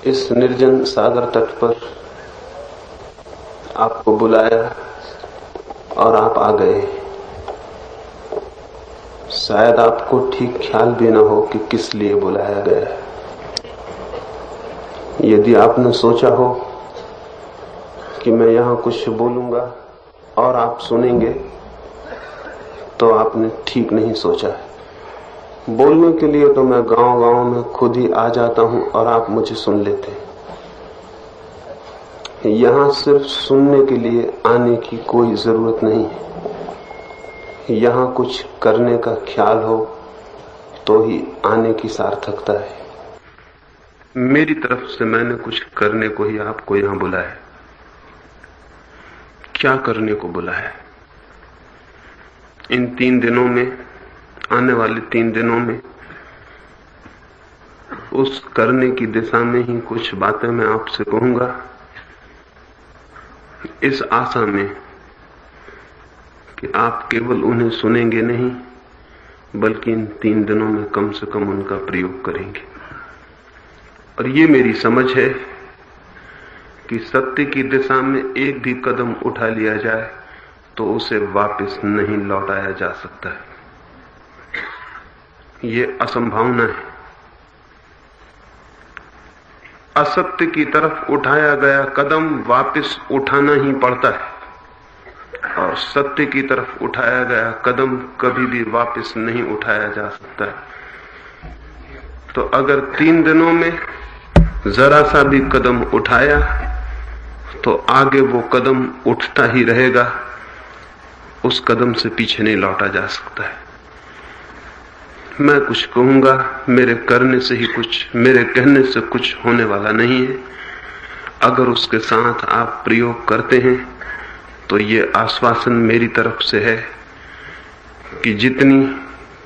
इस निर्जन सागर तट पर आपको बुलाया और आप आ गए। शायद आपको ठीक ख्याल भी न हो कि किस लिए बुलाया गया है। यदि आपने सोचा हो कि मैं यहां कुछ बोलूंगा और आप सुनेंगे, तो आपने ठीक नहीं सोचा है। बोलने के लिए तो मैं गांव-गांव में खुद ही आ जाता हूं और आप मुझे सुन लेते हैं। यहां सिर्फ सुनने के लिए आने की कोई जरूरत नहीं है। यहां कुछ करने का ख्याल हो तो ही आने की सार्थकता है। मेरी तरफ से मैंने कुछ करने को ही आपको यहां बुलाया। क्या करने को बुलाया? इन 3 दिनों में, आने वाले 3 दिनों में, उस करने की दिशा में ही कुछ बातें मैं आपसे कहूंगा, इस आशा में कि आप केवल उन्हें सुनेंगे नहीं, बल्कि इन 3 दिनों में कम से कम उनका प्रयोग करेंगे। और ये मेरी समझ है कि सत्य की दिशा में एक भी कदम उठा लिया जाए तो उसे वापस नहीं लौटाया जा सकता है। ये असंभावना है। असत्य की तरफ उठाया गया कदम वापस उठाना ही पड़ता है, और सत्य की तरफ उठाया गया कदम कभी भी वापस नहीं उठाया जा सकता है। तो अगर 3 दिनों में जरा सा भी कदम उठाया तो आगे वो कदम उठता ही रहेगा, उस कदम से पीछे नहीं लौटा जा सकता है। मैं कुछ कहूंगा, मेरे करने से ही कुछ, मेरे कहने से कुछ होने वाला नहीं है। अगर उसके साथ आप प्रयोग करते हैं तो ये आश्वासन मेरी तरफ से है कि जितनी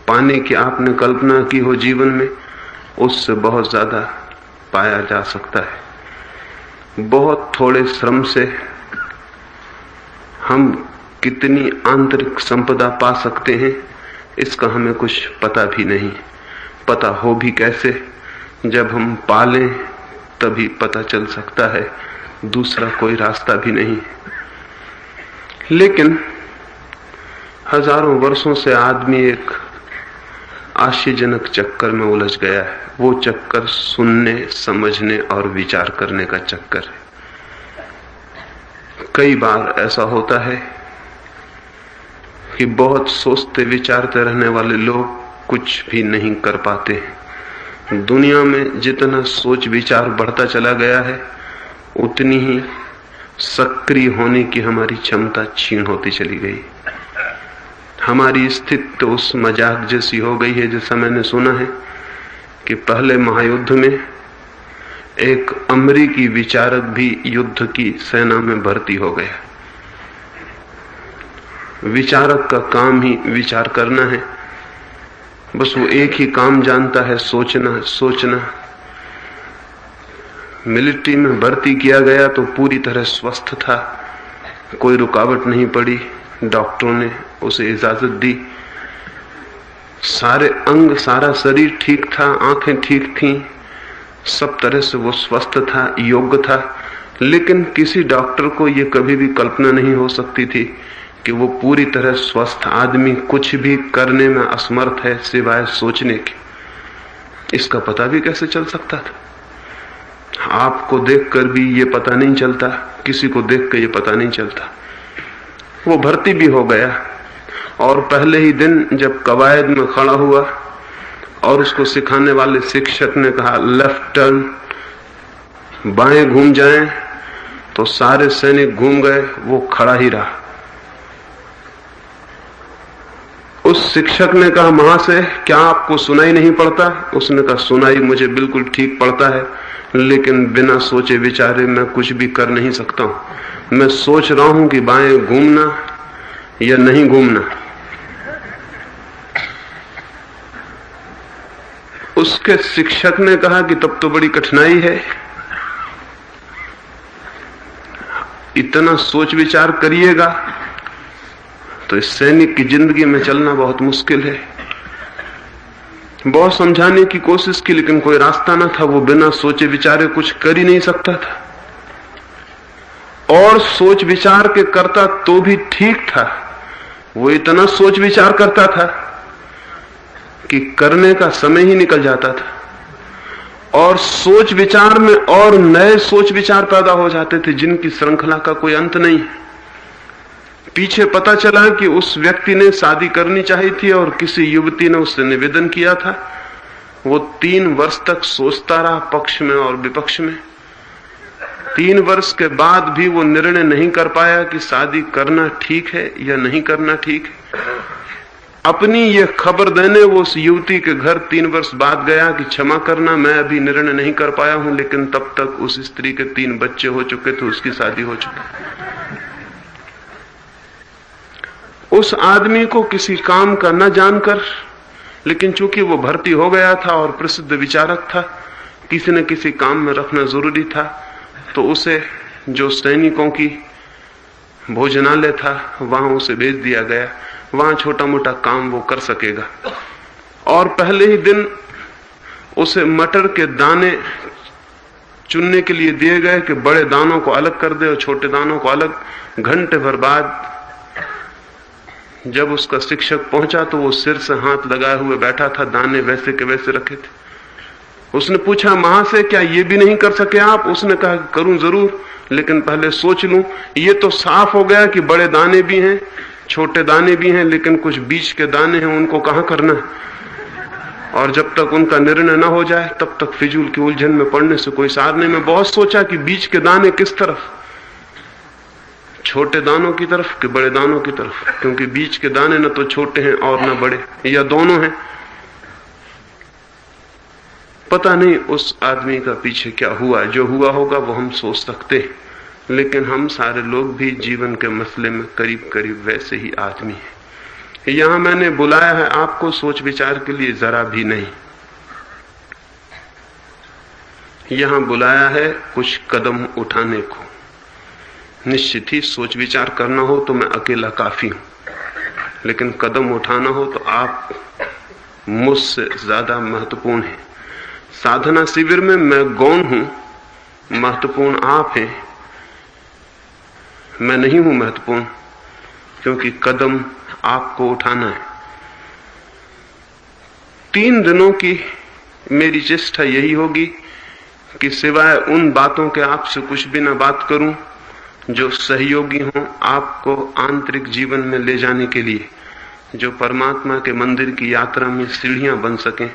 पाने की आपने कल्पना की हो जीवन में, उससे बहुत ज्यादा पाया जा सकता है। बहुत थोड़े श्रम से हम कितनी आंतरिक संपदा पा सकते हैं, इसका हमें कुछ पता भी नहीं। पता हो भी कैसे? जब हम पालें तभी पता चल सकता है, दूसरा कोई रास्ता भी नहीं। लेकिन हजारों वर्षों से आदमी एक आश्चर्यजनक चक्कर में उलझ गया है। वो चक्कर सुनने, समझने और विचार करने का चक्कर है। कई बार ऐसा होता है कि बहुत सोचते विचारते रहने वाले लोग कुछ भी नहीं कर पाते। दुनिया में जितना सोच विचार बढ़ता चला गया है, उतनी ही सक्रिय होने की हमारी क्षमता क्षीण होती चली गई। हमारी स्थिति तो उस मजाक जैसी हो गई है जैसा मैंने सुना है कि पहले महायुद्ध में एक अमेरिकी विचारक भी युद्ध की सेना में भर्ती हो गया। विचारक का काम ही विचार करना है, बस वो एक ही काम जानता है, सोचना सोचना। मिलिट्री में भर्ती किया गया तो पूरी तरह स्वस्थ था, कोई रुकावट नहीं पड़ी। डॉक्टरों ने उसे इजाजत दी, सारे अंग, सारा शरीर ठीक था, आंखें ठीक थीं, सब तरह से वो स्वस्थ था, योग्य था। लेकिन किसी डॉक्टर को ये कभी भी कल्पना नहीं हो सकती थी कि वो पूरी तरह स्वस्थ आदमी कुछ भी करने में असमर्थ है सिवाय सोचने के। इसका पता भी कैसे चल सकता था? आपको देखकर भी ये पता नहीं चलता, किसी को देखकर ये पता नहीं चलता। वो भर्ती भी हो गया और पहले ही दिन जब कवायद में खड़ा हुआ और उसको सिखाने वाले शिक्षक ने कहा लेफ्ट टर्न, बाएं घूम जाएं, तो सारे सैनिक घूम गए, वो खड़ा ही रहा। उस शिक्षक ने कहा महाशय, क्या आपको सुनाई नहीं पड़ता? उसने कहा सुनाई मुझे बिल्कुल ठीक पड़ता है, लेकिन बिना सोचे विचारे मैं कुछ भी कर नहीं सकता हूं। मैं सोच रहा हूं कि बाएं घूमना या नहीं घूमना। उसके शिक्षक ने कहा कि तब तो बड़ी कठिनाई है, इतना सोच विचार करिएगा तो इस सैनिक की जिंदगी में चलना बहुत मुश्किल है। बहुत समझाने की कोशिश की, लेकिन कोई रास्ता न था। वो बिना सोचे विचारे कुछ कर ही नहीं सकता था, और सोच विचार के करता तो भी ठीक था। वो इतना सोच विचार करता था कि करने का समय ही निकल जाता था, और सोच विचार में और नए सोच विचार पैदा हो जाते थे जिनकी श्रृंखला का कोई अंत नहीं। पीछे पता चला कि उस व्यक्ति ने शादी करनी चाहिए थी और किसी युवती ने उससे निवेदन किया था। वो 3 वर्ष तक सोचता रहा, पक्ष में और विपक्ष में। 3 वर्ष के बाद भी वो निर्णय नहीं कर पाया कि शादी करना ठीक है या नहीं करना ठीक है। अपनी ये खबर देने वो उस युवती के घर 3 वर्ष बाद गया कि क्षमा करना, मैं अभी निर्णय नहीं कर पाया हूं। लेकिन तब तक उस स्त्री के 3 बच्चे हो चुके थे, उसकी शादी हो चुकी। उस आदमी को किसी काम का न जानकर, लेकिन चूंकि वो भर्ती हो गया था और प्रसिद्ध विचारक था, किसी न किसी काम में रखना जरूरी था, तो उसे जो सैनिकों की भोजनालय था वहां उसे भेज दिया गया। वहां छोटा मोटा काम वो कर सकेगा। और पहले ही दिन उसे मटर के दाने चुनने के लिए दिए गए कि बड़े दानों को अलग कर दे और छोटे दानों को अलग। घंटे भर बाद जब उसका शिक्षक पहुंचा तो वो सिर से हाथ लगाए हुए बैठा था, दाने वैसे के वैसे रखे थे। उसने पूछा, महाशय क्या ये भी नहीं कर सके आप? उसने कहा, करूं जरूर, लेकिन पहले सोच लूं। ये तो साफ हो गया कि बड़े दाने भी हैं, छोटे दाने भी हैं, लेकिन कुछ बीच के दाने हैं, उनको कहां करना है? और जब तक उनका निर्णय न हो जाए तब तक फिजूल की उलझन में पड़ने से कोई सार नहीं। मैं बहुत सोचा कि बीच के दाने किस तरफ, छोटे दानों की तरफ कि बड़े दानों की तरफ, क्योंकि बीच के दाने न तो छोटे हैं और न बड़े, या दोनों हैं। पता नहीं उस आदमी का पीछे क्या हुआ। जो हुआ होगा वो हम सोच सकते हैं, लेकिन हम सारे लोग भी जीवन के मसले में करीब करीब वैसे ही आदमी हैं। यहां मैंने बुलाया है आपको सोच विचार के लिए, जरा भी नहीं। यहां बुलाया है कुछ कदम उठाने को। निश्चित ही सोच विचार करना हो तो मैं अकेला काफी हूं, लेकिन कदम उठाना हो तो आप मुझसे ज्यादा महत्वपूर्ण हैं। साधना शिविर में मैं गौण हूं, महत्वपूर्ण आप हैं। मैं नहीं हूं महत्वपूर्ण, क्योंकि कदम आपको उठाना है। 3 दिनों की मेरी चेष्टा यही होगी कि सिवाय उन बातों के आपसे कुछ भी न बात करूं जो सहयोगी हों आपको आंतरिक जीवन में ले जाने के लिए, जो परमात्मा के मंदिर की यात्रा में सीढ़ियां बन सकें,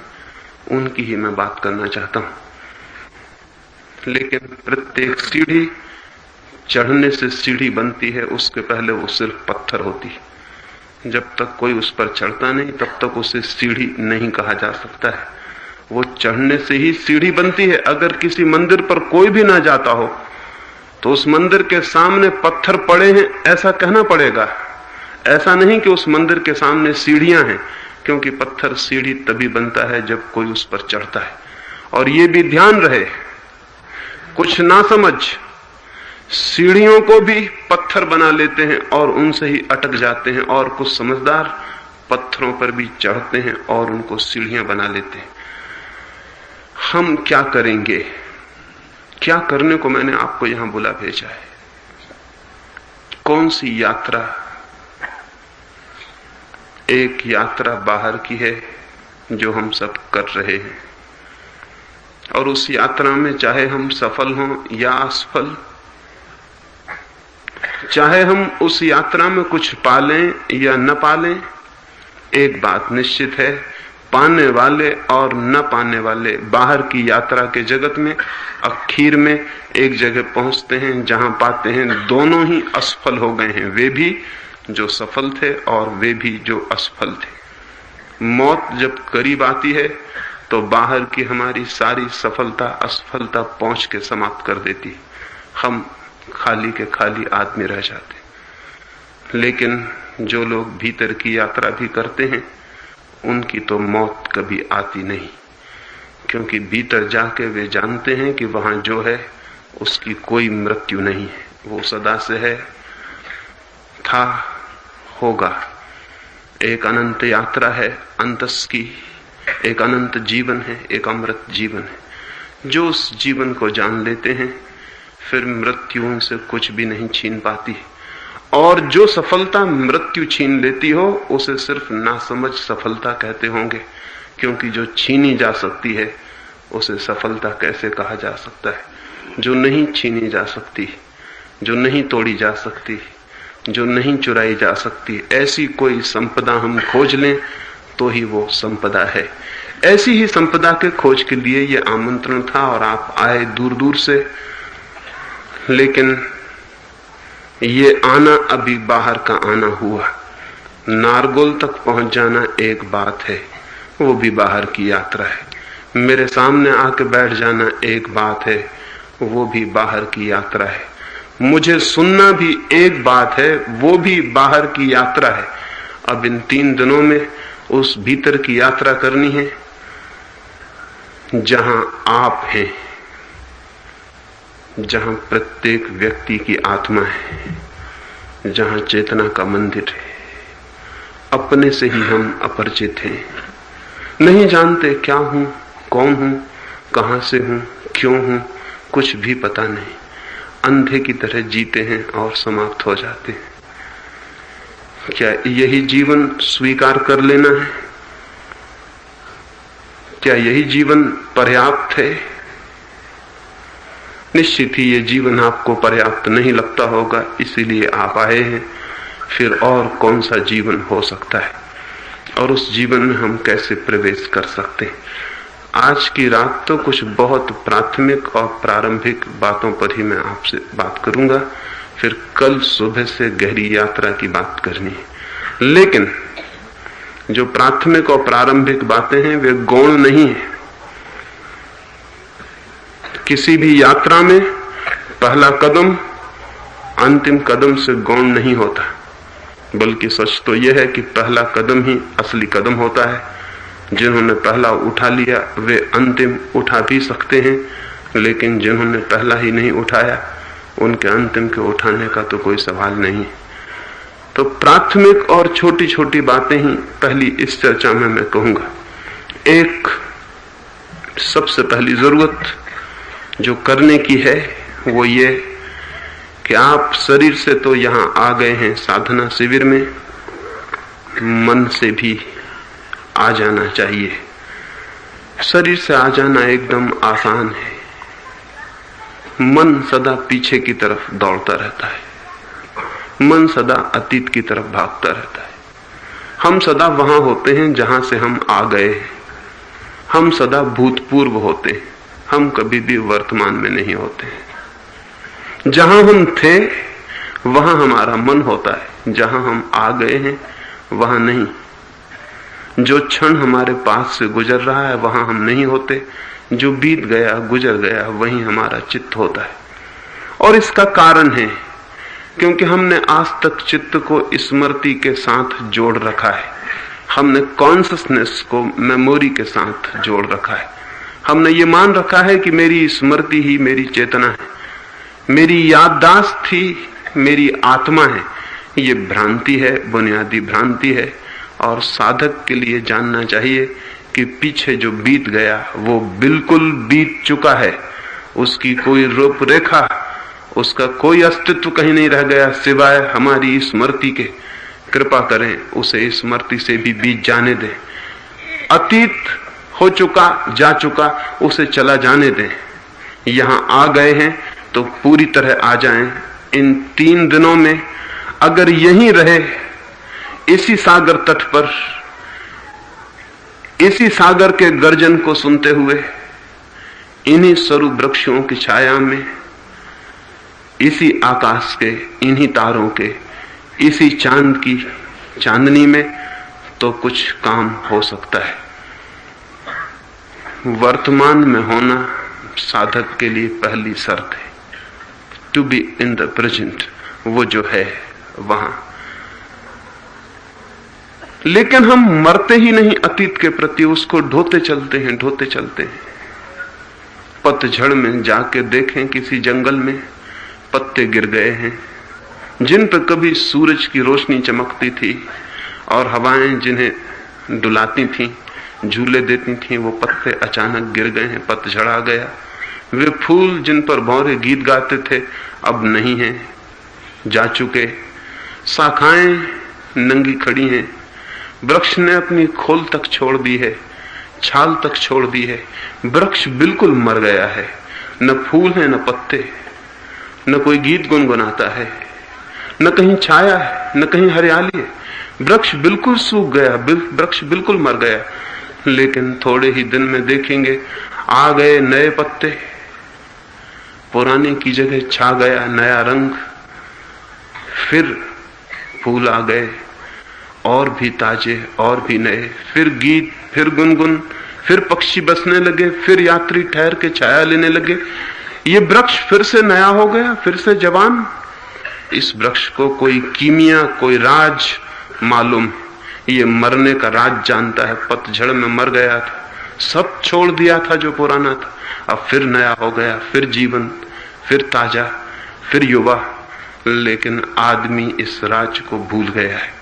उनकी ही मैं बात करना चाहता हूं। लेकिन प्रत्येक सीढ़ी चढ़ने से सीढ़ी बनती है, उसके पहले वो सिर्फ पत्थर होती है। जब तक कोई उस पर चढ़ता नहीं तब तक उसे सीढ़ी नहीं कहा जा सकता है। वो चढ़ने से ही सीढ़ी बनती है। अगर किसी मंदिर पर कोई भी ना जाता हो तो उस मंदिर के सामने पत्थर पड़े हैं ऐसा कहना पड़ेगा। ऐसा नहीं कि उस मंदिर के सामने सीढ़ियां हैं, क्योंकि पत्थर सीढ़ी तभी बनता है जब कोई उस पर चढ़ता है। और ये भी ध्यान रहे, कुछ ना समझ सीढ़ियों को भी पत्थर बना लेते हैं और उनसे ही अटक जाते हैं, और कुछ समझदार पत्थरों पर भी चढ़ते हैं और उनको सीढ़ियां बना लेते हैं। हम क्या करेंगे? क्या करने को मैंने आपको यहां बुला भेजा है? कौन सी यात्रा? एक यात्रा बाहर की है जो हम सब कर रहे हैं, और उस यात्रा में चाहे हम सफल हों या असफल, चाहे हम उस यात्रा में कुछ पालें या न पालें, एक बात निश्चित है, पाने वाले और न पाने वाले बाहर की यात्रा के जगत में आखिर में एक जगह पहुंचते हैं जहां पाते हैं दोनों ही असफल हो गए हैं। वे भी जो सफल थे और वे भी जो असफल थे। मौत जब करीब आती है तो बाहर की हमारी सारी सफलता असफलता पहुंच के समाप्त कर देती। हम खाली के खाली आदमी रह जाते। लेकिन जो लोग भीतर की यात्रा भी करते हैं उनकी तो मौत कभी आती नहीं, क्योंकि भीतर जाके वे जानते हैं कि वहां जो है उसकी कोई मृत्यु नहीं है। वो सदा से है, था, होगा। एक अनंत यात्रा है अंतस की, एक अनंत जीवन है, एक अमृत जीवन है। जो उस जीवन को जान लेते हैं फिर मृत्यु उनसे कुछ भी नहीं छीन पाती। और जो सफलता मृत्यु छीन लेती हो उसे सिर्फ नासमझ सफलता कहते होंगे, क्योंकि जो छीनी जा सकती है उसे सफलता कैसे कहा जा सकता है। जो नहीं छीनी जा सकती, जो नहीं तोड़ी जा सकती, जो नहीं चुराई जा सकती, ऐसी कोई संपदा हम खोज लें तो ही वो संपदा है। ऐसी ही संपदा के खोज के लिए ये आमंत्रण था और आप आए दूर दूर से। लेकिन ये आना अभी बाहर का आना हुआ। नारगोल तक पहुंच जाना एक बात है, वो भी बाहर की यात्रा है। मेरे सामने आके बैठ जाना एक बात है, वो भी बाहर की यात्रा है। मुझे सुनना भी एक बात है, वो भी बाहर की यात्रा है। अब इन 3 दिनों में उस भीतर की यात्रा करनी है जहां आप हैं, जहां प्रत्येक व्यक्ति की आत्मा है, जहां चेतना का मंदिर है। अपने से ही हम अपरिचित हैं, नहीं जानते क्या हूं, कौन हूं, कहां से हूं, क्यों हूं, कुछ भी पता नहीं। अंधे की तरह जीते हैं और समाप्त हो जाते हैं। क्या यही जीवन स्वीकार कर लेना है? क्या यही जीवन पर्याप्त है? निश्चित ही ये जीवन आपको पर्याप्त नहीं लगता होगा, इसीलिए आप आए हैं। फिर और कौन सा जीवन हो सकता है और उस जीवन में हम कैसे प्रवेश कर सकते हैं? आज की रात तो कुछ बहुत प्राथमिक और प्रारंभिक बातों पर ही मैं आपसे बात करूंगा, फिर कल सुबह से गहरी यात्रा की बात करनी है। लेकिन जो प्राथमिक और प्रारंभिक बातें हैं वे गौण नहीं है। किसी भी यात्रा में पहला कदम अंतिम कदम से गौण नहीं होता, बल्कि सच तो यह है कि पहला कदम ही असली कदम होता है। जिन्होंने पहला उठा लिया वे अंतिम उठा भी सकते हैं, लेकिन जिन्होंने पहला ही नहीं उठाया उनके अंतिम के उठाने का तो कोई सवाल नहीं। तो प्राथमिक और छोटी छोटी बातें ही पहली इस चर्चा में मैं कहूंगा। एक सबसे पहली जरूरत जो करने की है वो ये कि आप शरीर से तो यहां आ गए हैं साधना शिविर में, मन से भी आ जाना चाहिए। शरीर से आ जाना एकदम आसान है, मन सदा पीछे की तरफ दौड़ता रहता है, मन सदा अतीत की तरफ भागता रहता है। हम सदा वहां होते हैं जहां से हम आ गए हैं, हम सदा भूतपूर्व होते हैं, हम कभी भी वर्तमान में नहीं होते हैं। जहां हम थे वहां हमारा मन होता है, जहां हम आ गए हैं वहां नहीं। जो क्षण हमारे पास से गुजर रहा है वहां हम नहीं होते, जो बीत गया गुजर गया वहीं हमारा चित्त होता है। और इसका कारण है क्योंकि हमने आज तक चित्त को स्मृति के साथ जोड़ रखा है, हमने कॉन्शसनेस को मेमोरी के साथ जोड़ रखा है। हमने ये मान रखा है कि मेरी स्मृति ही मेरी चेतना है, मेरी याददाश्त ही मेरी आत्मा है। ये भ्रांति है, बुनियादी भ्रांति है। और साधक के लिए जानना चाहिए कि पीछे जो बीत गया वो बिल्कुल बीत चुका है, उसकी कोई रूपरेखा, उसका कोई अस्तित्व कहीं नहीं रह गया सिवाय हमारी स्मृति के। कृपा करें उसे स्मृति से भी बीत जाने दें। अतीत हो चुका, जा चुका, उसे चला जाने दें। यहां आ गए हैं तो पूरी तरह आ जाएं। इन 3 दिनों में अगर यहीं रहे, इसी सागर तट पर, इसी सागर के गर्जन को सुनते हुए, इन्हीं सरु वृक्षों की छाया में, इसी आकाश के इन्हीं तारों के, इसी चांद की चांदनी में, तो कुछ काम हो सकता है। वर्तमान में होना साधक के लिए पहली शर्त है। To be in the present, वो जो है वहां। लेकिन हम मरते ही नहीं अतीत के प्रति, उसको ढोते चलते हैं, ढोते चलते हैं। पतझड़ में जाके देखें किसी जंगल में पत्ते गिर गए हैं जिन पर कभी सूरज की रोशनी चमकती थी और हवाएं जिन्हें डुलाती थीं, झूले देती थी वो पत्ते अचानक गिर गए हैं, पतझड़ आ गया। वे फूल जिन पर भौरे गीत गाते थे अब नहीं हैं, जा चुके। शाखाएं नंगी खड़ी हैं, वृक्ष ने अपनी खोल तक छोड़ दी है, छाल तक छोड़ दी है। वृक्ष बिल्कुल मर गया है, न फूल है न पत्ते, न कोई गीत गुनगुनाता है, न कहीं छाया है न कहीं हरियाली है। वृक्ष बिल्कुल सूख गया, वृक्ष बिल्कुल मर गया। लेकिन थोड़े ही दिन में देखेंगे आ गए नए पत्ते, पुराने की जगह छा गया नया रंग, फिर फूल आ गए और भी ताजे और भी नए, फिर गीत, फिर गुनगुन, फिर पक्षी बसने लगे, फिर यात्री ठहर के छाया लेने लगे। ये वृक्ष फिर से नया हो गया, फिर से जवान। इस वृक्ष को कोई कीमिया, कोई राज मालूम, ये मरने का राज जानता है। पतझड़ में मर गया था, सब छोड़ दिया था जो पुराना था, अब फिर नया हो गया, फिर जीवन, फिर ताजा, फिर युवा। लेकिन आदमी इस राज को भूल गया है,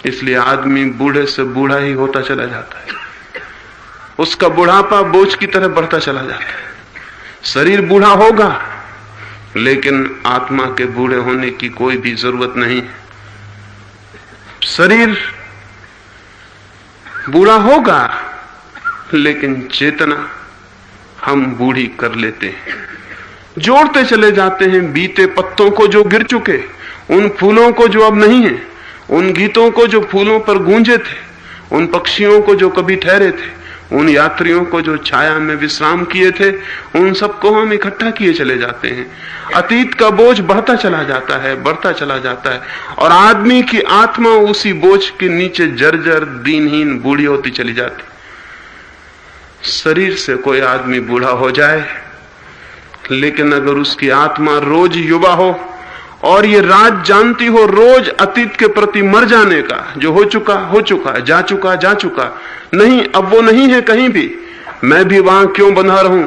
इसलिए आदमी बूढ़े से बूढ़ा ही होता चला जाता है। उसका बुढ़ापा बोझ की तरह बढ़ता चला जाता है। शरीर बूढ़ा होगा लेकिन आत्मा के बूढ़े होने की कोई भी जरूरत नहीं। शरीर बूढ़ा होगा लेकिन चेतना हम बूढ़ी कर लेते हैं, जोड़ते चले जाते हैं बीते पत्तों को जो गिर चुके, उन फूलों को जो अब नहीं है, उन गीतों को जो फूलों पर गूंजे थे, उन पक्षियों को जो कभी ठहरे थे, उन यात्रियों को जो छाया में विश्राम किए थे, उन सबको हम इकट्ठा किए चले जाते हैं। अतीत का बोझ बढ़ता चला जाता है, बढ़ता चला जाता है, और आदमी की आत्मा उसी बोझ के नीचे जर्जर दीनहीन बूढ़ी होती चली जाती। शरीर से कोई आदमी बूढ़ा हो जाए, लेकिन अगर उसकी आत्मा रोज युवा हो और ये राज जानती हो रोज अतीत के प्रति मर जाने का, जो हो चुका, जा चुका, नहीं अब वो नहीं है कहीं भी, मैं भी वहां क्यों बंधा रहूं।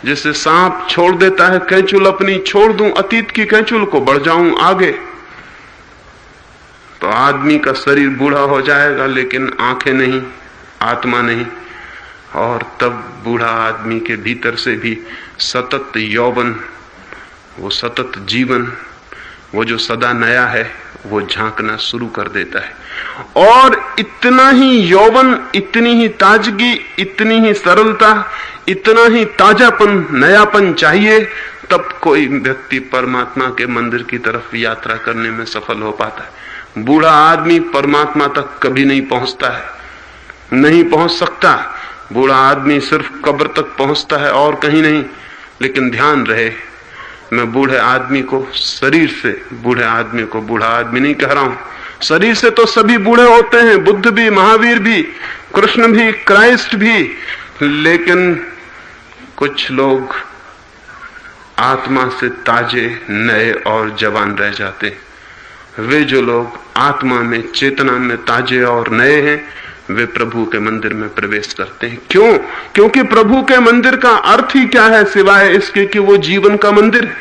जैसे सांप छोड़ देता है कैंचुल अपनी, छोड़ दूं अतीत की कैंचुल को, बढ़ जाऊं आगे। तो आदमी का शरीर बूढ़ा हो जाएगा लेकिन आंखें नहीं, आत्मा नहीं। और तब बूढ़ा आदमी के भीतर से भी सतत यौवन, वो सतत जीवन, वो जो सदा नया है, वो झांकना शुरू कर देता है। और इतना ही यौवन, इतनी ही ताजगी, इतनी ही सरलता, इतना ही ताजापन, नयापन चाहिए, तब कोई व्यक्ति परमात्मा के मंदिर की तरफ यात्रा करने में सफल हो पाता है। बूढ़ा आदमी परमात्मा तक कभी नहीं पहुंचता है, नहीं पहुंच सकता। बूढ़ा आदमी सिर्फ कब्र तक पहुंचता है और कहीं नहीं। लेकिन ध्यान रहे, मैं बूढ़े आदमी को, शरीर से बूढ़े आदमी को बूढ़ा आदमी नहीं कह रहा हूं। शरीर से तो सभी बूढ़े होते हैं, बुद्ध भी, महावीर भी, कृष्ण भी, क्राइस्ट भी। लेकिन कुछ लोग आत्मा से ताजे, नए और जवान रह जाते। वे जो लोग आत्मा में, चेतना में ताजे और नए हैं, वे प्रभु के मंदिर में प्रवेश करते हैं। क्यों? क्योंकि प्रभु के मंदिर का अर्थ ही क्या है सिवाय इसके कि वो जीवन का मंदिर है।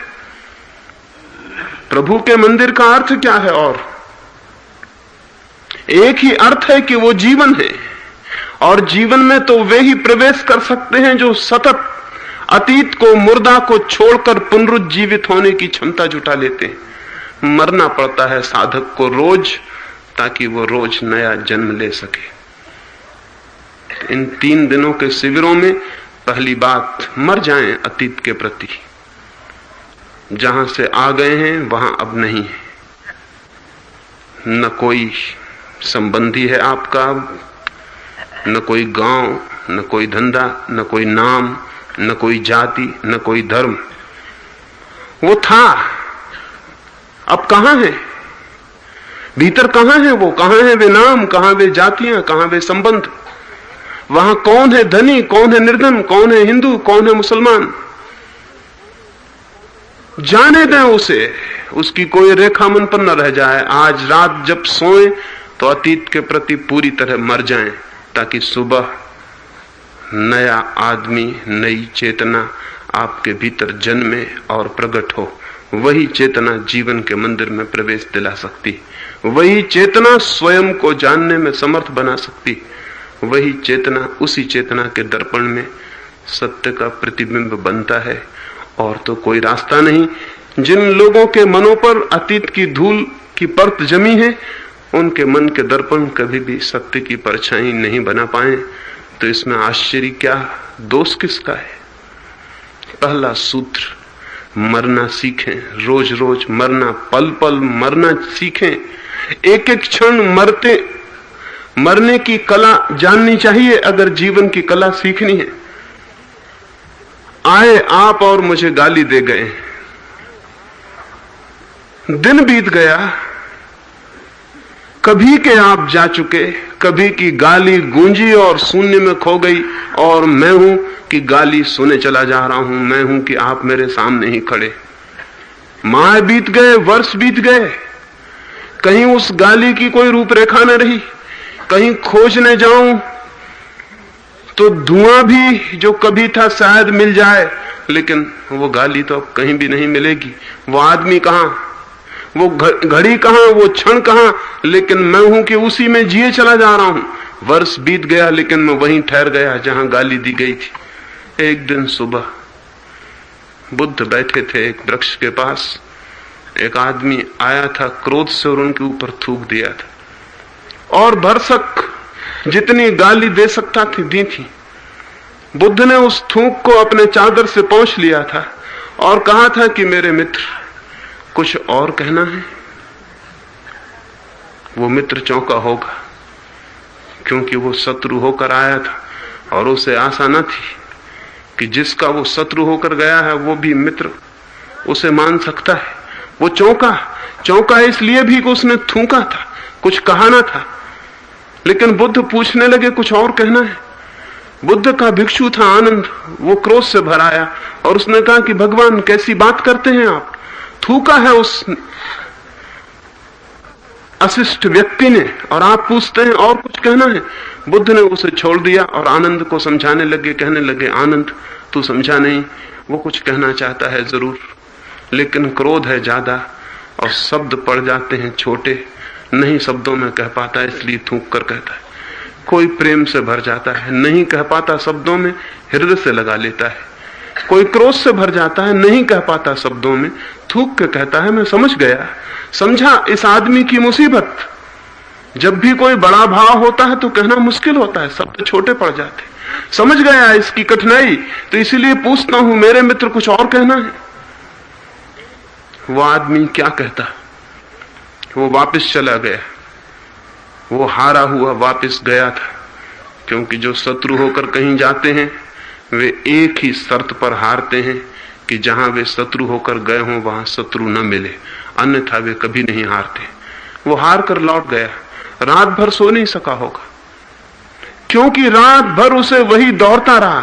प्रभु के मंदिर का अर्थ क्या है? और एक ही अर्थ है कि वो जीवन है, और जीवन में तो वे ही प्रवेश कर सकते हैं जो सतत अतीत को, मुर्दा को छोड़कर पुनरुज्जीवित होने की क्षमता जुटा लेते हैं। मरना पड़ता है साधक को रोज, ताकि वो रोज नया जन्म ले सके। इन 3 दिनों के शिविरों में पहली बात, मर जाएं अतीत के प्रति। जहां से आ गए हैं वहां अब नहीं है, न कोई संबंधी है आपका, न कोई गांव, न कोई धंधा, न कोई नाम, न कोई जाति, न कोई धर्म। वो था, अब कहां है? भीतर कहां है वो? कहां है वे नाम? कहां वे जातियां? कहां वे संबंध? वहां कौन है धनी, कौन है निर्धन, कौन है हिंदू, कौन है मुसलमान? जाने दें उसे, उसकी कोई रेखा मन पर न रह जाए। आज रात जब सोएं तो अतीत के प्रति पूरी तरह मर जाएं, ताकि सुबह नया आदमी, नई चेतना आपके भीतर जन्मे और प्रकट हो। वही चेतना जीवन के मंदिर में प्रवेश दिला सकती, वही चेतना स्वयं को जानने में समर्थ बना सकती, वही चेतना, उसी चेतना के दर्पण में सत्य का प्रतिबिंब बनता है, और तो कोई रास्ता नहीं। जिन लोगों के मनों पर अतीत की धूल की परत जमी है, उनके मन के दर्पण कभी भी सत्य की परछाई नहीं बना पाए। तो इसमें आश्चर्य क्या, दोष किसका है? पहला सूत्र, मरना सीखें, रोज रोज मरना, पल पल मरना सीखें। एक एक क्षण मरने की कला जाननी चाहिए अगर जीवन की कला सीखनी है। आए आप और मुझे गाली दे गए, दिन बीत गया, कभी के आप जा चुके, कभी की गाली गूंजी और शून्य में खो गई, और मैं हूं कि गाली सुने चला जा रहा हूं, मैं हूं कि आप मेरे सामने ही खड़े। माह बीत गए, वर्ष बीत गए, कहीं उस गाली की कोई रूपरेखा न रही। कहीं खोजने जाऊं तो धुआं भी जो कभी था शायद मिल जाए, लेकिन वो गाली तो अब कहीं भी नहीं मिलेगी। वो आदमी कहां, वो घड़ी कहां, वो क्षण कहां, लेकिन मैं हूं कि उसी में जिए चला जा रहा हूं। वर्ष बीत गया, लेकिन मैं वहीं ठहर गया जहां गाली दी गई थी। एक दिन सुबह बुद्ध बैठे थे एक वृक्ष के पास, एक आदमी आया था क्रोध से और उनके ऊपर थूक दिया था, और भरसक जितनी गाली दे सकता थी दी थी। बुद्ध ने उस थूक को अपने चादर से पोंछ लिया था और कहा था कि मेरे मित्र, कुछ और कहना है? वो मित्र चौंका होगा, क्योंकि वो शत्रु होकर आया था और उसे आशा न थी कि जिसका वो शत्रु होकर गया है वो भी मित्र उसे मान सकता है। वो चौंका इसलिए भी कि उसने थूका था, कुछ कहा ना था। लेकिन बुद्ध पूछने लगे, कुछ और कहना है? बुद्ध का भिक्षु था आनंद, वो क्रोध से भर आया और उसने कहा कि भगवान कैसी बात करते हैं आप, थूका है उस अशिष्ट व्यक्ति ने और आप पूछते हैं और कुछ कहना है? बुद्ध ने उसे छोड़ दिया और आनंद को समझाने लगे, कहने लगे, आनंद तू समझा नहीं, वो कुछ कहना चाहता है जरूर, लेकिन क्रोध है ज्यादा और शब्द पड़ जाते हैं छोटे, नहीं शब्दों में कह पाता, इसलिए थूक कर कहता है। कोई प्रेम से भर जाता है, नहीं कह पाता शब्दों में, हृदय से लगा लेता है। कोई क्रोध से भर जाता है, नहीं कह पाता शब्दों में, थूक के कहता है मैं समझ गया। समझा इस आदमी की मुसीबत। जब भी कोई बड़ा भाव होता है तो कहना मुश्किल होता है, शब्द छोटे पड़ जाते। समझ गया इसकी कठिनाई, तो इसीलिए पूछता हूं मेरे मित्र कुछ और कहना है? वो आदमी क्या कहता? वो वापस चला गया, वो हारा हुआ वापस गया था, क्योंकि जो शत्रु होकर कहीं जाते हैं वे एक ही शर्त पर हारते हैं कि जहां वे शत्रु होकर गए हों वहां शत्रु न मिले, अन्यथा वे कभी नहीं हारते। वो हार कर लौट गया, रात भर सो नहीं सका होगा, क्योंकि रात भर उसे वही दौड़ता रहा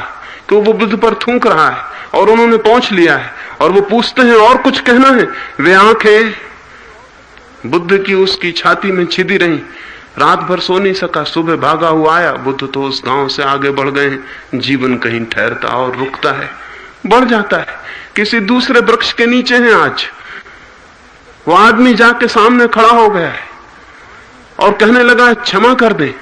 कि वो बुद्ध पर थूक रहा है और उन्होंने पहुंच लिया है और वो पूछते हैं और कुछ कहना है। वे आंखें बुद्ध की उसकी छाती में छिदी रही, रात भर सो नहीं सका, सुबह भागा हुआ आया, बुद्ध तो उस गांव से आगे बढ़ गए हैं। जीवन कहीं ठहरता और रुकता है, बढ़ जाता है, किसी दूसरे वृक्ष के नीचे हैं आज। वो आदमी जाके सामने खड़ा हो गया है और कहने लगा क्षमा कर दे,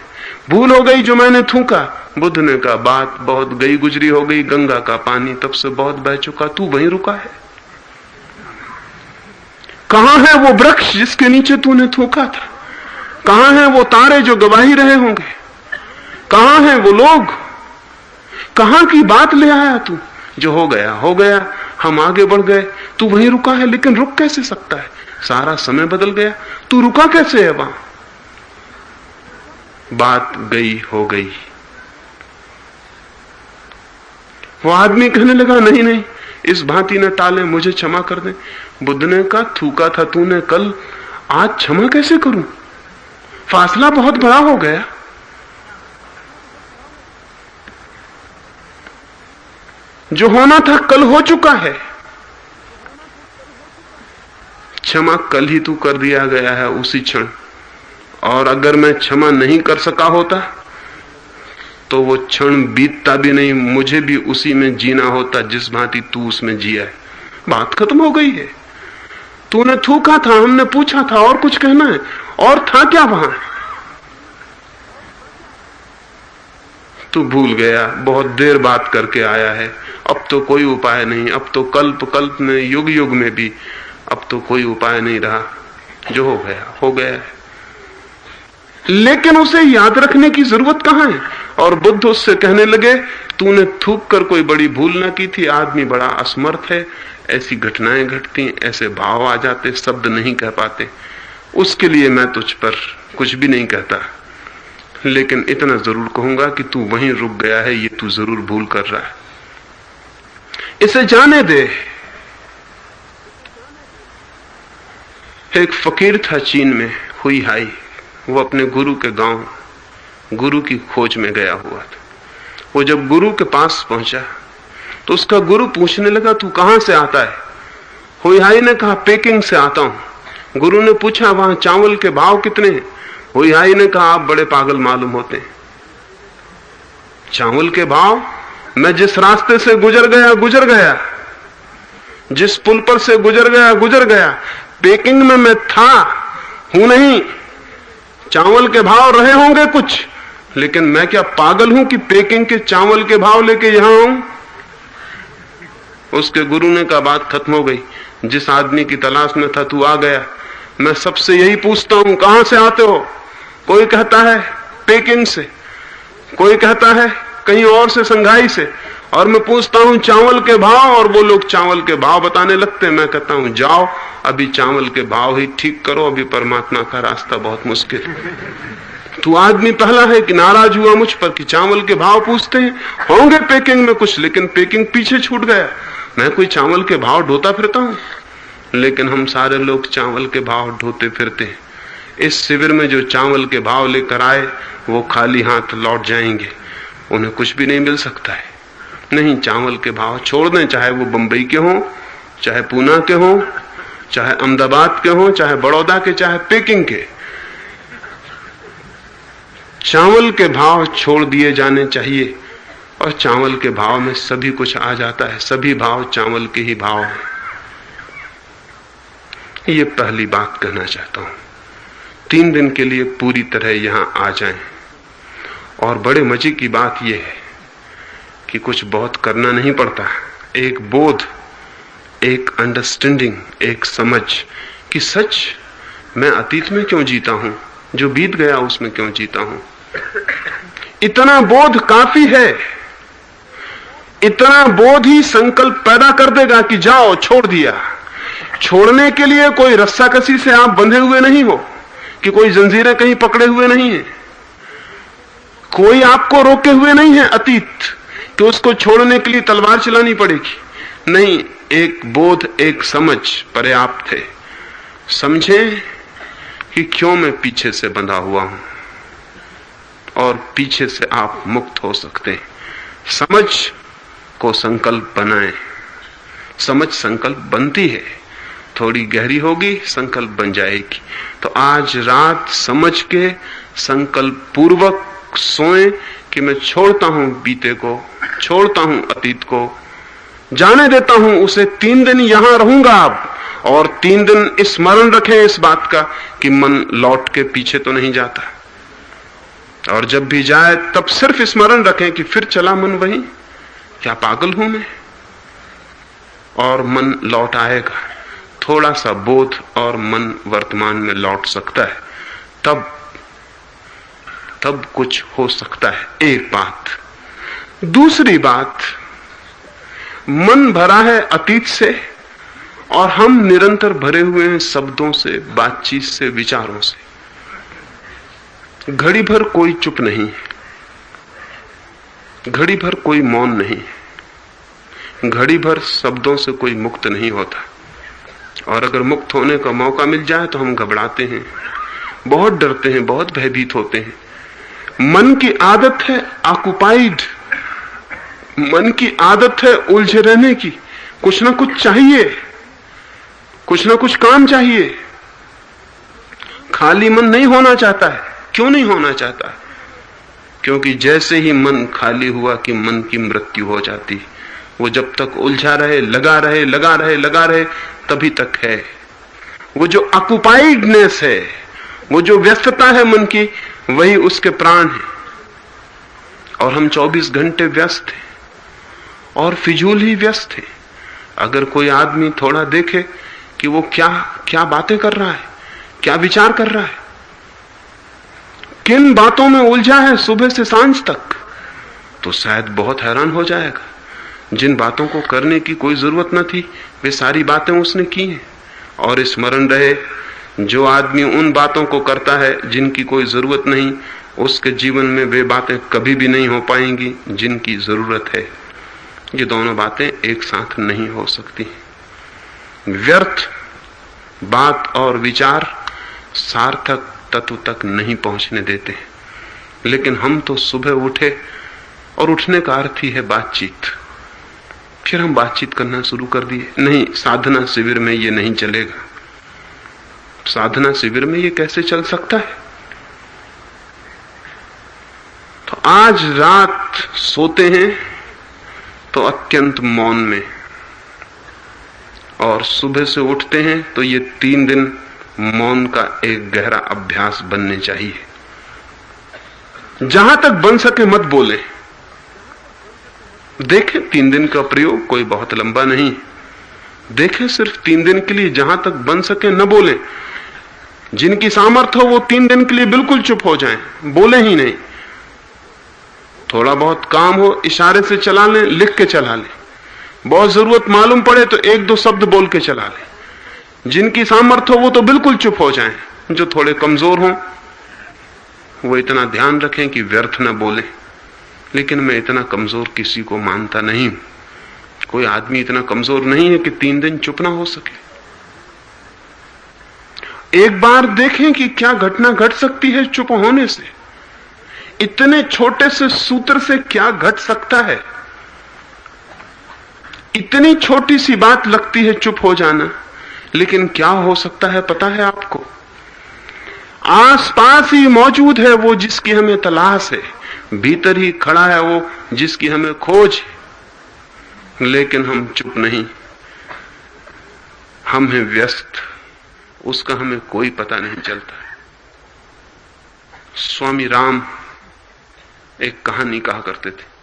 भूल हो गई जो मैंने थूका। बुद्ध ने कहा बात बहुत गई गुजरी हो गई, गंगा का पानी तब से बहुत बह चुका, तू वहीं रुका है। कहां है वो वृक्ष जिसके नीचे तूने थूका था? कहां है वो तारे जो गवाही रहे होंगे? कहां है वो लोग? कहां की बात ले आया तू? जो हो गया हो गया, हम आगे बढ़ गए, तू वहीं रुका है। लेकिन रुक कैसे सकता है? सारा समय बदल गया, तू रुका कैसे है वहां? बात गई हो गई। वो आदमी कहने लगा नहीं नहीं, इस भांति न टाले, मुझे क्षमा कर दे। बुद्ध ने कहा थूका था तूने कल, आज क्षमा कैसे करूं? फासला बहुत बड़ा हो गया। जो होना था कल हो चुका है, क्षमा कल ही तू कर दिया गया है उसी क्षण। और अगर मैं क्षमा नहीं कर सका होता तो वो क्षण बीतता भी नहीं, मुझे भी उसी में जीना होता जिस भांति तू उसमें जिया है। बात खत्म हो गई है। तूने थूका था, हमने पूछा था और कुछ कहना है? और था क्या वहां? तू भूल गया, बहुत देर बात करके आया है, अब तो कोई उपाय नहीं, अब तो कल्प कल्प में, युग युग में भी अब तो कोई उपाय नहीं रहा, जो हो गया हो गया है। लेकिन उसे याद रखने की जरूरत कहां है? और बुद्ध उससे कहने लगे, तूने थूक कर कोई बड़ी भूल ना की थी, आदमी बड़ा असमर्थ है, ऐसी घटनाएं घटती, ऐसे भाव आ जाते, शब्द नहीं कह पाते, उसके लिए मैं तुझ पर कुछ भी नहीं कहता, लेकिन इतना जरूर कहूंगा कि तू वहीं रुक गया है, ये तू जरूर भूल कर रहा है, इसे जाने दे। एक फकीर था चीन में, हुई हाई, वो अपने गुरु के गांव गुरु की खोज में गया हुआ था। वो जब गुरु के पास पहुंचा तो उसका गुरु पूछने लगा, तू कहां से आता है? हुई हाई ने कहा, पेकिंग से आता हूं। गुरु ने पूछा, वहां चावल के भाव कितने हैं? हुई हाई ने कहा, आप बड़े पागल मालूम होते हैं, चावल के भाव? मैं जिस रास्ते से गुजर गया, जिस पुल पर से गुजर गया, पेकिंग में मैं हूं नहीं, चावल के भाव रहे होंगे कुछ, लेकिन मैं क्या पागल हूं कि पेकिंग के चावल के भाव लेके यहां हूं? उसके गुरु ने कहा, बात खत्म हो गई, जिस आदमी की तलाश में था तू आ गया, मैं सबसे यही पूछता हूं, कहां से आते हो? कोई कहता है पेकिंग से, कोई कहता है कहीं और से, संघाई से, और मैं पूछता हूं चावल के भाव, और वो लोग चावल के भाव बताने लगते हैं। मैं कहता हूं, जाओ अभी चावल के भाव ही ठीक करो, अभी परमात्मा का रास्ता बहुत मुश्किल है। तू आदमी पहला है कि नाराज हुआ मुझ पर कि चावल के भाव पूछते हैं, होंगे पेकिंग में कुछ, लेकिन पेकिंग पीछे छूट गया, मैं कोई चावल के भाव ढोता फिरता हूं? लेकिन हम सारे लोग चावल के भाव ढोते फिरते हैं। इस शिविर में जो चावल के भाव लेकर आए वो खाली हाथ लौट जाएंगे, उन्हें कुछ भी नहीं मिल सकता है। नहीं, चावल के भाव छोड़ दें, चाहे वो बंबई के हों, चाहे पूना के हों, चाहे अहमदाबाद के हों, चाहे बड़ौदा के, चाहे पेकिंग के, चावल के भाव छोड़ दिए जाने चाहिए, और चावल के भाव में सभी कुछ आ जाता है, सभी भाव चावल के ही भाव हैं। ये पहली बात कहना चाहता हूं। 3 दिन के लिए पूरी तरह यहां आ जाएं, और बड़े मजे की बात यह है कि कुछ बहुत करना नहीं पड़ता। एक बोध, एक अंडरस्टैंडिंग, एक समझ कि सच मैं अतीत में क्यों जीता हूं, जो बीत गया उसमें क्यों जीता हूं, इतना बोध काफी है। इतना बोध ही संकल्प पैदा कर देगा कि जाओ, छोड़ दिया। छोड़ने के लिए कोई रस्साकसी से आप बंधे हुए नहीं हो, कि कोई जंजीरें कहीं पकड़े हुए नहीं है, कोई आपको रोके हुए नहीं है अतीत कि उसको छोड़ने के लिए तलवार चलानी पड़ेगी। नहीं, एक बोध, एक समझ पर्याप्त है। समझें कि क्यों मैं पीछे से बंधा हुआ हूं, और पीछे से आप मुक्त हो सकते हैं। समझ को संकल्प बनाएं। समझ संकल्प बनती है, थोड़ी गहरी होगी, संकल्प बन जाएगी। तो आज रात समझ के संकल्प पूर्वक सोएं कि मैं छोड़ता हूं बीते को, छोड़ता हूं अतीत को, जाने देता हूं उसे। 3 दिन यहां रहूंगा अब, और 3 दिन स्मरण रखें इस बात का कि मन लौट के पीछे तो नहीं जाता, और जब भी जाए तब सिर्फ स्मरण रखें कि फिर चला मन वहीं, क्या पागल हूं मैं? और मन लौट आएगा। थोड़ा सा बोध और मन वर्तमान में लौट सकता है, तब कुछ हो सकता है। एक बात। दूसरी बात, मन भरा है अतीत से, और हम निरंतर भरे हुए हैं शब्दों से, बातचीत से, विचारों से। घड़ी भर कोई चुप नहीं, घड़ी भर कोई मौन नहीं, घड़ी भर शब्दों से कोई मुक्त नहीं होता। और अगर मुक्त होने का मौका मिल जाए तो हम घबराते हैं, बहुत डरते हैं, बहुत भयभीत होते हैं। मन की आदत है ऑक्युपाइड, मन की आदत है उलझे रहने की। कुछ ना कुछ चाहिए, कुछ ना कुछ काम चाहिए। खाली मन नहीं होना चाहता है। क्यों नहीं होना चाहता? क्योंकि जैसे ही मन खाली हुआ कि मन की मृत्यु हो जाती। वो जब तक उलझा रहे, लगा रहे तभी तक है। वो जो ऑक्युपाइडनेस है, वो जो व्यस्तता है मन की, वही उसके प्राण है। और हम 24 घंटे व्यस्त हैं और फिजूल ही व्यस्त हैं। अगर कोई आदमी थोड़ा देखे कि वो क्या क्या बातें कर रहा है, क्या विचार कर रहा है, किन बातों में उलझा है सुबह से सांझ तक, तो शायद बहुत हैरान हो जाएगा। जिन बातों को करने की कोई जरूरत न थी वे सारी बातें उसने की हैं। और स्मरण रहे, जो आदमी उन बातों को करता है जिनकी कोई जरूरत नहीं, उसके जीवन में वे बातें कभी भी नहीं हो पाएंगी जिनकी जरूरत है। ये दोनों बातें एक साथ नहीं हो सकती। व्यर्थ बात और विचार सार्थक तत्व तक नहीं पहुंचने देते। लेकिन हम तो सुबह उठे और उठने का अर्थ ही है बातचीत। फिर हम बातचीत करना शुरू कर दिए। नहीं, साधना शिविर में ये नहीं चलेगा। साधना शिविर में ये कैसे चल सकता है? तो आज रात सोते हैं तो अत्यंत मौन में, और सुबह से उठते हैं तो ये 3 दिन मौन का एक गहरा अभ्यास बनने चाहिए। जहां तक बन सके मत बोले। देखें 3 दिन का प्रयोग कोई बहुत लंबा नहीं। देखें सिर्फ 3 दिन के लिए, जहां तक बन सके न बोले। जिनकी सामर्थ्य हो वो 3 दिन के लिए बिल्कुल चुप हो जाएं, बोले ही नहीं। थोड़ा बहुत काम हो इशारे से चला लें, लिख के चला लें। बहुत जरूरत मालूम पड़े तो 1-2 शब्द बोल के चला लें। जिनकी सामर्थ्य हो वो तो बिल्कुल चुप हो जाएं। जो थोड़े कमजोर हों वो इतना ध्यान रखें कि व्यर्थ न बोले। लेकिन मैं इतना कमजोर किसी को मानता नहीं। कोई आदमी इतना कमजोर नहीं है कि 3 दिन चुप ना हो सके। एक बार देखें कि क्या घटना घट सकती है चुप होने से। इतने छोटे से सूत्र से क्या घट सकता है। इतनी छोटी सी बात लगती है चुप हो जाना, लेकिन क्या हो सकता है पता है आपको? आसपास ही मौजूद है वो जिसकी हमें तलाश है, भीतर ही खड़ा है वो जिसकी हमें खोज है। लेकिन हम चुप नहीं, हम हैं व्यस्त, उसका हमें कोई पता नहीं चलता। स्वामी राम एक कहानी कहा करते थे।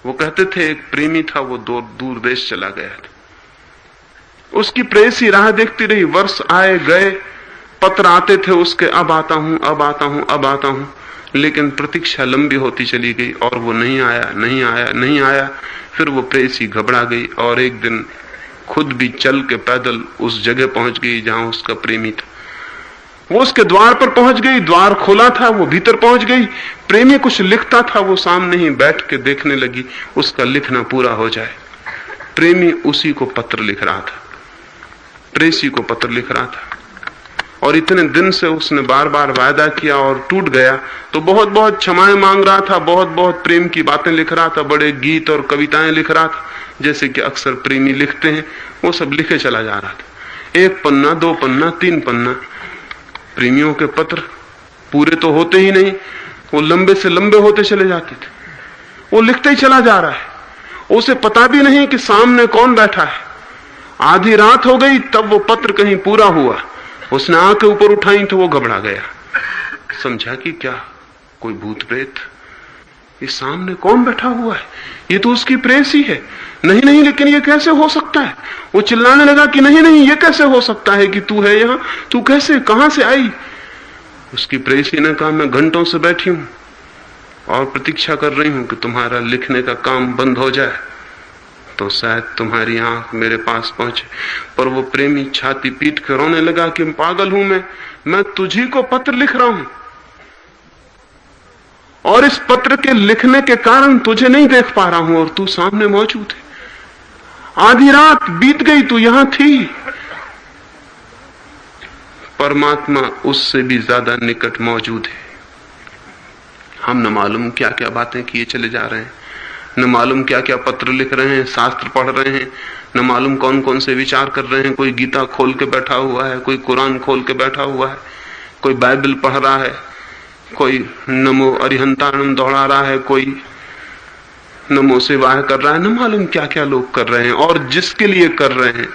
वो कहते थे एक प्रेमी था, वो दूर देश चला गया था। उसकी प्रेयसी राह देखती रही। वर्ष आए गए, पत्र आते थे उसके, अब आता हूं, अब आता हूं, अब आता हूं। लेकिन प्रतीक्षा लंबी होती चली गई और वो नहीं आया, नहीं आया, नहीं आया। फिर वो प्रेयसी घबरा गई और एक दिन खुद भी चल के पैदल उस जगह पहुंच गई जहां उसका प्रेमी था। वो उसके द्वार पर पहुंच गई, द्वार खोला था, वो भीतर पहुंच गई। प्रेमी कुछ लिखता था, वो सामने ही बैठ के देखने लगी उसका लिखना पूरा हो जाए। प्रेमी उसी को पत्र लिख रहा था, प्रेयसी को पत्र लिख रहा था। और इतने दिन से उसने बार बार वायदा किया और टूट गया, तो बहुत बहुत क्षमाएं मांग रहा था, बहुत बहुत प्रेम की बातें लिख रहा था, बड़े गीत और कविताएं लिख रहा था जैसे कि अक्सर प्रेमी लिखते हैं। वो सब लिखे चला जा रहा था। 1 पन्ना, 2 पन्ना, 3 पन्ना। प्रेमियों के पत्र पूरे तो होते ही नहीं, वो लंबे से लंबे होते चले जाते थे। वो लिखते ही चला जा रहा है, उसे पता भी नहीं कि सामने कौन बैठा है। आधी रात हो गई तब वो पत्र कहीं पूरा हुआ। उसने आंखें ऊपर उठाई तो वो घबरा गया। समझा कि क्या कोई भूत प्रेत, ये सामने कौन बैठा हुआ है? ये तो उसकी प्रेयसी है। नहीं नहीं, लेकिन ये कैसे हो सकता है? वो चिल्लाने लगा कि नहीं नहीं, ये कैसे हो सकता है कि तू है यहाँ? तू कैसे, कहां से आई? उसकी प्रेयसी ने कहा, मैं घंटों से बैठी हूं और प्रतीक्षा कर रही हूं कि तुम्हारा लिखने का काम बंद हो जाए तो शायद तुम्हारी आंख मेरे पास पहुंचे। पर वो प्रेमी छाती पीट कर रोने लगा कि पागल हूं मैं तुझी को पत्र लिख रहा हूं और इस पत्र के लिखने के कारण तुझे नहीं देख पा रहा हूं और तू सामने मौजूद है। आधी रात बीत गई, तू यहां थी। परमात्मा उससे भी ज्यादा निकट मौजूद है। हम न मालूम क्या क्या बातें किए चले जा रहे हैं, न मालूम क्या क्या पत्र लिख रहे हैं, शास्त्र पढ़ रहे हैं, न मालूम कौन कौन से विचार कर रहे हैं। कोई गीता खोल के बैठा हुआ है, कोई कुरान खोल के बैठा हुआ है, कोई बाइबल पढ़ रहा है, कोई नमो अरिहंताणम दोहरा रहा है, कोई नमो शिवाय कर रहा है। न मालूम क्या क्या लोग कर रहे हैं और जिसके लिए कर रहे हैं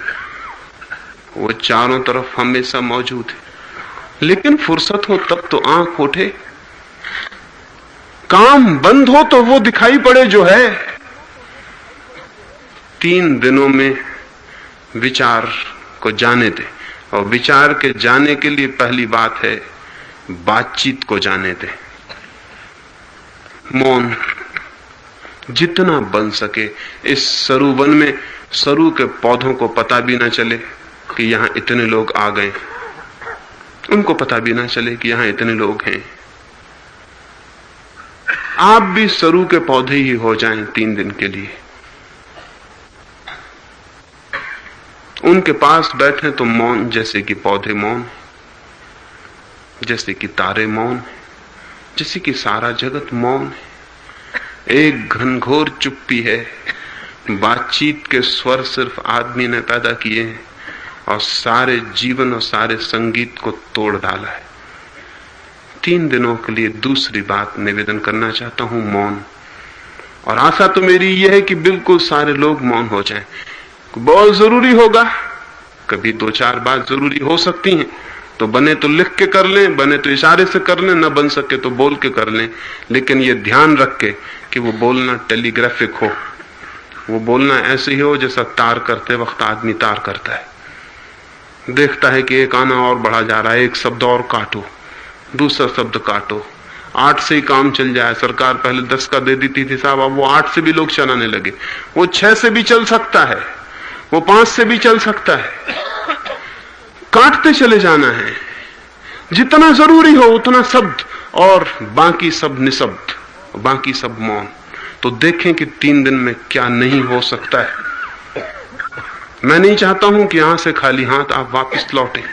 वो चारों तरफ हमेशा मौजूद है। लेकिन फुर्सत हो तब तो आंख उठे, काम बंद हो तो वो दिखाई पड़े जो है। 3 दिनों में विचार को जाने दे, और विचार के जाने के लिए पहली बात है बातचीत को जाने दे। मौन जितना बन सके। इस सरू वन में सरू के पौधों को पता भी ना चले कि यहां इतने लोग आ गए, उनको पता भी ना चले कि यहां इतने लोग हैं। आप भी सरू के पौधे ही हो जाएं 3 दिन के लिए। उनके पास बैठे तो मौन, जैसे कि पौधे मौन, जैसे कि तारे मौन, जैसे कि सारा जगत मौन है। एक घनघोर चुप्पी है। बातचीत के स्वर सिर्फ आदमी ने पैदा किए हैं और सारे जीवन और सारे संगीत को तोड़ डाला है। 3 दिनों के लिए दूसरी बात निवेदन करना चाहता हूं, मौन। और आशा तो मेरी यह है कि बिल्कुल सारे लोग मौन हो जाएं। बहुत जरूरी होगा, कभी 2-4 बात जरूरी हो सकती हैं, तो बने तो लिख के कर लें, बने तो इशारे से कर लें, न बन सके तो बोल के कर लें। लेकिन ये ध्यान रख के कि वो बोलना टेलीग्राफिक हो, वो बोलना ऐसे ही हो जैसा तार करते वक्त आदमी तार करता है। देखता है कि एक आना और बढ़ा जा रहा है, एक शब्द और काटो, दूसरा शब्द काटो, 8 से ही काम चल जाए। सरकार पहले 10 का दे देती थी साहब, अब वो 8 से भी लोग चलाने लगे। वो 6 से भी चल सकता है, वो 5 से भी चल सकता है। काटते चले जाना है, जितना जरूरी हो उतना शब्द, और बाकी सब निशब्द, बाकी सब मौन। तो देखें कि 3 दिन में क्या नहीं हो सकता है। मैं नहीं चाहता हूं कि यहां से खाली हाथ आप वापस लौटें,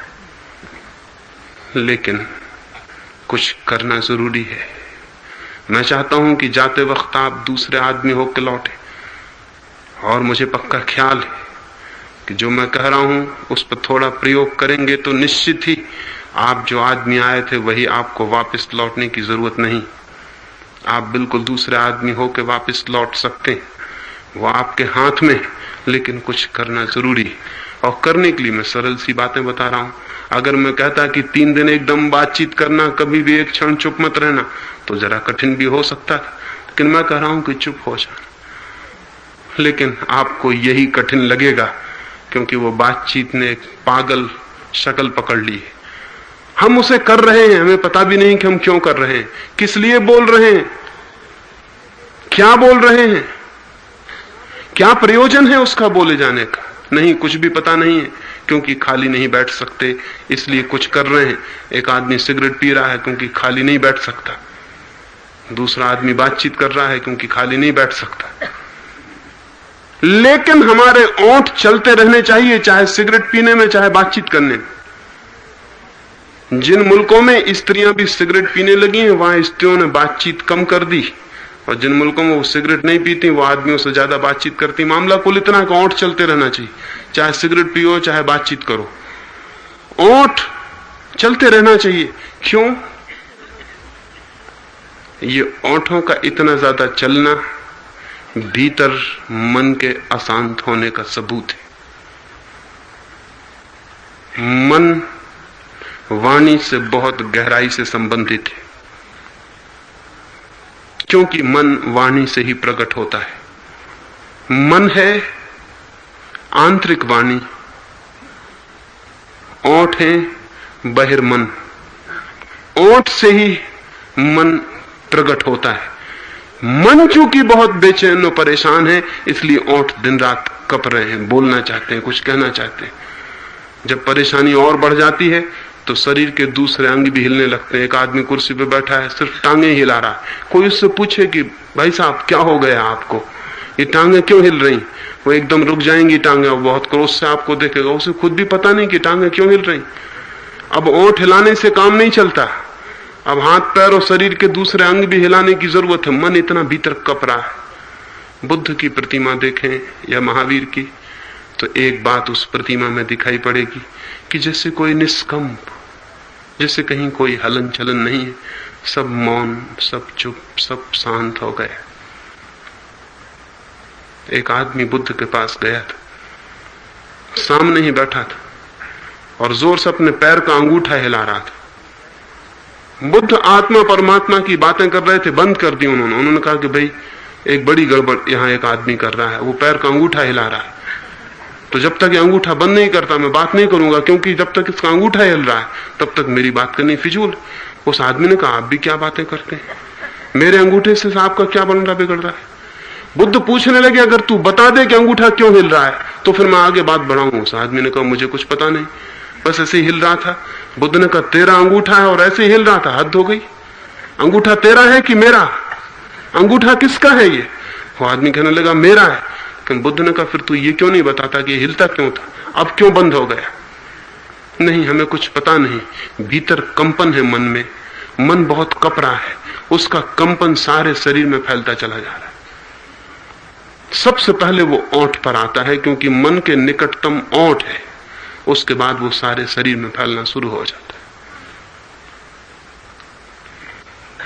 लेकिन कुछ करना जरूरी है। मैं चाहता हूं कि जाते वक्त आप दूसरे आदमी होकर लौटे। और मुझे पक्का ख्याल है कि जो मैं कह रहा हूं उस पर थोड़ा प्रयोग करेंगे तो निश्चित ही आप जो आदमी आए थे वही आपको वापस लौटने की जरूरत नहीं। आप बिल्कुल दूसरे आदमी होकर वापस लौट सकते हैं, वो आपके हाथ में। लेकिन कुछ करना जरूरी है, और करने के लिए मैं सरल सी बातें बता रहा हूं। अगर मैं कहता कि 3 दिन एकदम बातचीत करना, कभी भी एक क्षण चुप मत रहना, तो जरा कठिन भी हो सकता था। लेकिन मैं कह रहा हूं कि चुप हो जाना। लेकिन आपको यही कठिन लगेगा, क्योंकि वो बातचीत ने एक पागल शक्ल पकड़ ली है। हम उसे कर रहे हैं, हमें पता भी नहीं कि हम क्यों कर रहे हैं, किस लिए बोल रहे हैं, क्या बोल रहे हैं, क्या प्रयोजन है उसका बोले जाने का। नहीं, कुछ भी पता नहीं है, क्योंकि खाली नहीं बैठ सकते इसलिए कुछ कर रहे हैं। एक आदमी सिगरेट पी रहा है क्योंकि खाली नहीं बैठ सकता, दूसरा आदमी बातचीत कर रहा है क्योंकि खाली नहीं बैठ सकता। लेकिन हमारे ओंठ चलते रहने चाहिए, चाहे सिगरेट पीने में, चाहे बातचीत करने में। जिन मुल्कों में स्त्रियां भी सिगरेट पीने लगी हैं, वहां स्त्रियों ने बातचीत कम कर दी, और जिन मुल्कों में वो सिगरेट नहीं पीती वो आदमियों से ज्यादा बातचीत करती। मामला कुल इतना कि ओंठ चलते रहना चाहिए, चाहे सिगरेट पियो चाहे बातचीत करो, ओंठ चलते रहना चाहिए। क्यों? ये ओंठों का इतना ज्यादा चलना भीतर मन के अशांत होने का सबूत है। मन वाणी से बहुत गहराई से संबंधित है, क्योंकि मन वाणी से ही प्रकट होता है। मन है आंतरिक वाणी, ओंठ है बहिर्मन। ओंठ से ही मन प्रकट होता है। मन चूंकि बहुत बेचैन और परेशान है, इसलिए ओंठ दिन रात कप रहे हैं, बोलना चाहते हैं, कुछ कहना चाहते हैं। जब परेशानी और बढ़ जाती है तो शरीर के दूसरे अंग भी हिलने लगते हैं। एक आदमी कुर्सी पे बैठा है, सिर्फ टांगे हिला रहा है। कोई उससे पूछे कि भाई साहब क्या हो गया आपको, ये टांगे क्यों हिल रही? वो एकदम रुक जाएंगी टांगे और बहुत क्रोध से आपको देखेगा। उसे खुद भी पता नहीं कि टांगे क्यों हिल रही। अब ओंठ हिलाने से काम नहीं चलता, अब हाथ पैर और शरीर के दूसरे अंग भी हिलाने की जरूरत है। मन इतना भीतर कप रहा है। बुद्ध की प्रतिमा देखें या महावीर की, तो एक बात उस प्रतिमा में दिखाई पड़ेगी कि जैसे कोई निष्कंप, जैसे कहीं कोई हलन चलन नहीं है, सब मौन, सब चुप, सब शांत हो गए। एक आदमी बुद्ध के पास गया था, सामने ही बैठा था और जोर से अपने पैर का अंगूठा हिला रहा था। बुद्ध आत्मा परमात्मा की बातें कर रहे थे, बंद कर दी उन्होंने कहा कि भाई एक बड़ी गड़बड़ यहां एक आदमी कर रहा है, वो पैर का अंगूठा हिला रहा है, तो जब तक ये अंगूठा बंद नहीं करता मैं बात नहीं करूंगा, क्योंकि जब तक इसका अंगूठा हिल रहा है तब तक मेरी बात करनी फिजूल। उस आदमी ने कहा आप भी क्या बातें करते हैं, मेरे अंगूठे से आपका क्या बनना बिगड़ रहा है। बुद्ध पूछने लगे अगर तू बता दे कि अंगूठा क्यों हिल रहा है तो फिर मैं आगे बात बढ़ाऊंगा। उस आदमी ने कहा मुझे कुछ पता नहीं, बस ऐसे ही हिल रहा था। बुद्ध ने कहा तेरा अंगूठा है और ऐसे ही हिल रहा था, हद हो गई, अंगूठा तेरा है कि मेरा, अंगूठा किसका है ये? वो आदमी कहने लगा मेरा है। लेकिन बुद्ध ने कहा फिर तू ये क्यों नहीं बताता कि हिलता क्यों था, अब क्यों बंद हो गया? नहीं हमें कुछ पता नहीं, भीतर कंपन है मन में, मन बहुत कप रहा है, उसका कंपन सारे शरीर में फैलता चला जा रहा है। सबसे पहले वो ओंठ पर आता है क्योंकि मन के निकटतम ओंठ है, उसके बाद वो सारे शरीर में फैलना शुरू हो जाता है।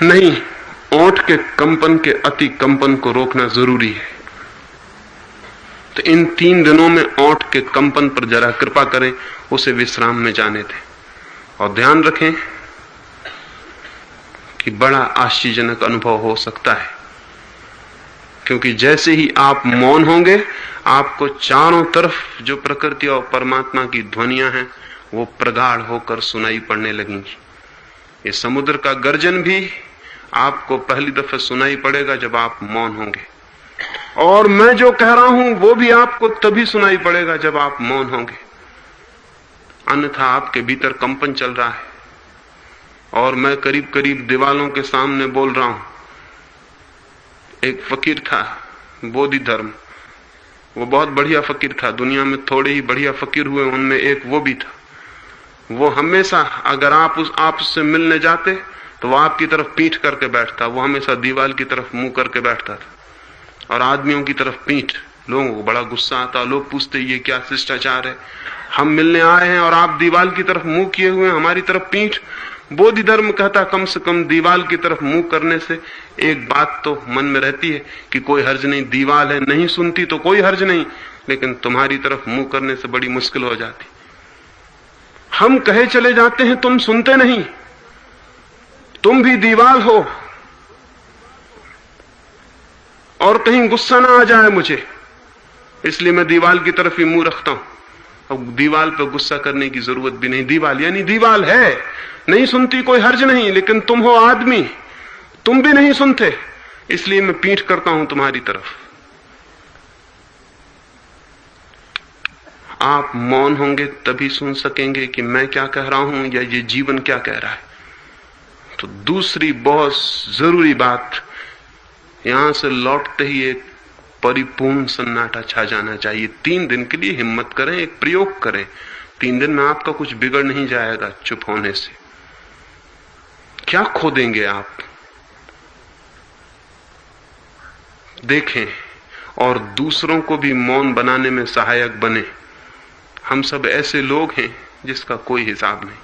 नहीं, ओंठ के कंपन के अति कंपन को रोकना जरूरी है। तो इन 3 दिनों में ओंठ के कंपन पर जरा कृपा करें, उसे विश्राम में जाने दें और ध्यान रखें कि बड़ा आश्चर्यजनक अनुभव हो सकता है, क्योंकि जैसे ही आप मौन होंगे आपको चारों तरफ जो प्रकृति और परमात्मा की ध्वनियां हैं वो प्रगाढ़ होकर सुनाई पड़ने लगेंगी। ये समुद्र का गर्जन भी आपको पहली दफे सुनाई पड़ेगा जब आप मौन होंगे, और मैं जो कह रहा हूं वो भी आपको तभी सुनाई पड़ेगा जब आप मौन होंगे। अन्यथा आपके भीतर कंपन चल रहा है और मैं करीब करीब दीवालों के सामने बोल रहा हूं। एक फकीर था बोधि धर्म, वो बहुत बढ़िया फकीर था, दुनिया में थोड़े ही बढ़िया फकीर हुए, उनमें एक वो भी था। वो हमेशा अगर आप उससे मिलने जाते तो वो आपकी तरफ पीठ करके बैठता, वो हमेशा दीवार की तरफ मुंह करके बैठता था और आदमियों की तरफ पीठ। लोगों को बड़ा गुस्सा आता, लोग पूछते ये क्या शिष्टाचार है, हम मिलने आए हैं और आप दीवार की तरफ मुंह किए हुए, हमारी तरफ पीठ। बोधि धर्म कहता कम से कम दीवार की तरफ मुंह करने से एक बात तो मन में रहती है कि कोई हर्ज नहीं, दीवार है नहीं सुनती तो कोई हर्ज नहीं, लेकिन तुम्हारी तरफ मुंह करने से बड़ी मुश्किल हो जाती। हम कहे चले जाते हैं तुम सुनते नहीं, तुम भी दीवार हो, और कहीं गुस्सा ना आ जाए मुझे, इसलिए मैं दीवार की तरफ ही मुंह रखता हूं। अब दीवार पर गुस्सा करने की जरूरत भी नहीं, दीवार यानी दीवार है, नहीं सुनती कोई हर्ज नहीं, लेकिन तुम हो आदमी, तुम भी नहीं सुनते, इसलिए मैं पीठ करता हूं तुम्हारी तरफ। आप मौन होंगे तभी सुन सकेंगे कि मैं क्या कह रहा हूं या ये जीवन क्या कह रहा है। तो दूसरी बहुत जरूरी बात, यहां से लौटते ही एक परिपूर्ण सन्नाटा छा जाना चाहिए। 3 दिन के लिए हिम्मत करें, एक प्रयोग करें। 3 दिन में आपका कुछ बिगड़ नहीं जाएगा चुप होने से। क्या खो देंगे आप? देखें और दूसरों को भी मौन बनाने में सहायक बने। हम सब ऐसे लोग हैं जिसका कोई हिसाब नहीं।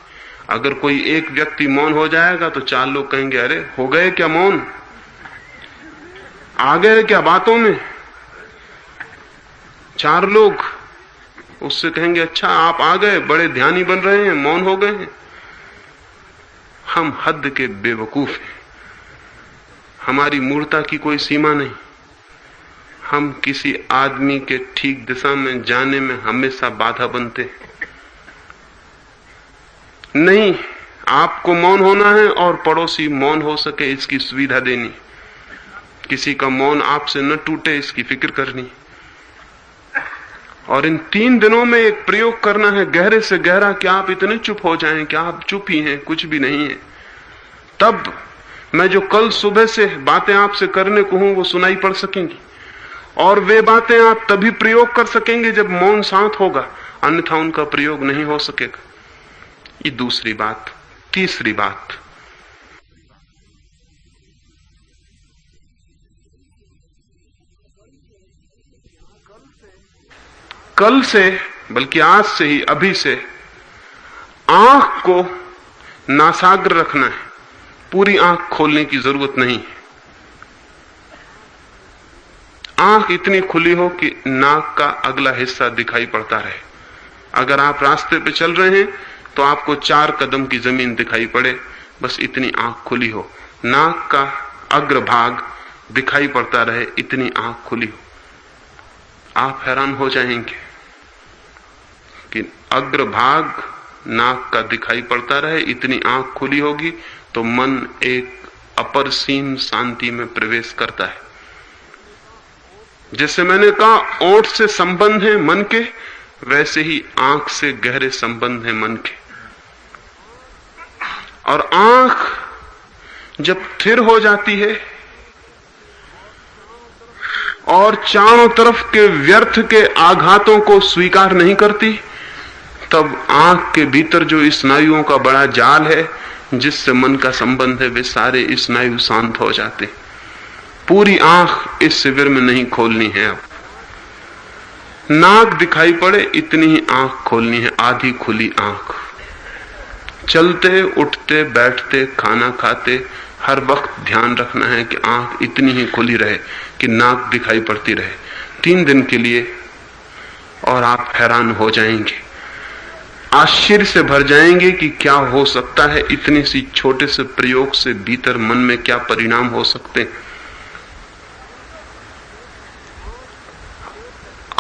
अगर कोई एक व्यक्ति मौन हो जाएगा तो 4 लोग कहेंगे अरे हो गए क्या मौन, आ गए क्या बातों में। 4 लोग उससे कहेंगे अच्छा आप आ गए, बड़े ध्यानी बन रहे हैं, मौन हो गए हैं। हम हद के बेवकूफ हैं, हमारी मूर्खता की कोई सीमा नहीं। हम किसी आदमी के ठीक दिशा में जाने में हमेशा बाधा बनते नहीं। आपको मौन होना है और पड़ोसी मौन हो सके इसकी सुविधा देनी, किसी का मौन आपसे न टूटे इसकी फिक्र करनी। और इन 3 दिनों में एक प्रयोग करना है गहरे से गहरा कि आप इतने चुप हो जाएं कि आप चुप ही हैं, कुछ भी नहीं है। तब मैं जो कल सुबह से बातें आपसे करने को हूं वो सुनाई पड़ सकेंगी, और वे बातें आप तभी प्रयोग कर सकेंगे जब मौन शांत होगा, अन्यथा उनका प्रयोग नहीं हो सकेगा। ये दूसरी बात। तीसरी बात, कल से बल्कि आज से ही, अभी से आंख को नासाग्र रखना है, पूरी आंख खोलने की जरूरत नहीं। आंख इतनी खुली हो कि नाक का अगला हिस्सा दिखाई पड़ता रहे। अगर आप रास्ते पे चल रहे हैं तो आपको 4 कदम की जमीन दिखाई पड़े, बस इतनी आंख खुली हो, नाक का अग्रभाग दिखाई पड़ता रहे, इतनी आंख खुली हो। आप हैरान हो जाएंगे कि अग्रभाग नाक का दिखाई पड़ता रहे, इतनी आंख खुली होगी तो मन एक अपरसीम शांति में प्रवेश करता है। जैसे मैंने कहा ओंठ से संबंध है मन के, वैसे ही आंख से गहरे संबंध है मन के। और आंख जब स्थिर हो जाती है और चारों तरफ के व्यर्थ के आघातों को स्वीकार नहीं करती, तब आंख के भीतर जो स्नायुओं का बड़ा जाल है जिससे मन का संबंध है, वे सारे स्नायु शांत हो जाते। पूरी आंख इस शिविर में नहीं खोलनी है। अब नाक दिखाई पड़े इतनी ही आंख खोलनी है, आधी खुली आंख। चलते उठते बैठते खाना खाते हर वक्त ध्यान रखना है कि आंख इतनी ही खुली रहे कि नाक दिखाई पड़ती रहे। 3 दिन के लिए, और आप हैरान हो जाएंगे, आश्चर्य से भर जाएंगे कि क्या हो सकता है। इतनी सी छोटे से प्रयोग से भीतर मन में क्या परिणाम हो सकते हैं।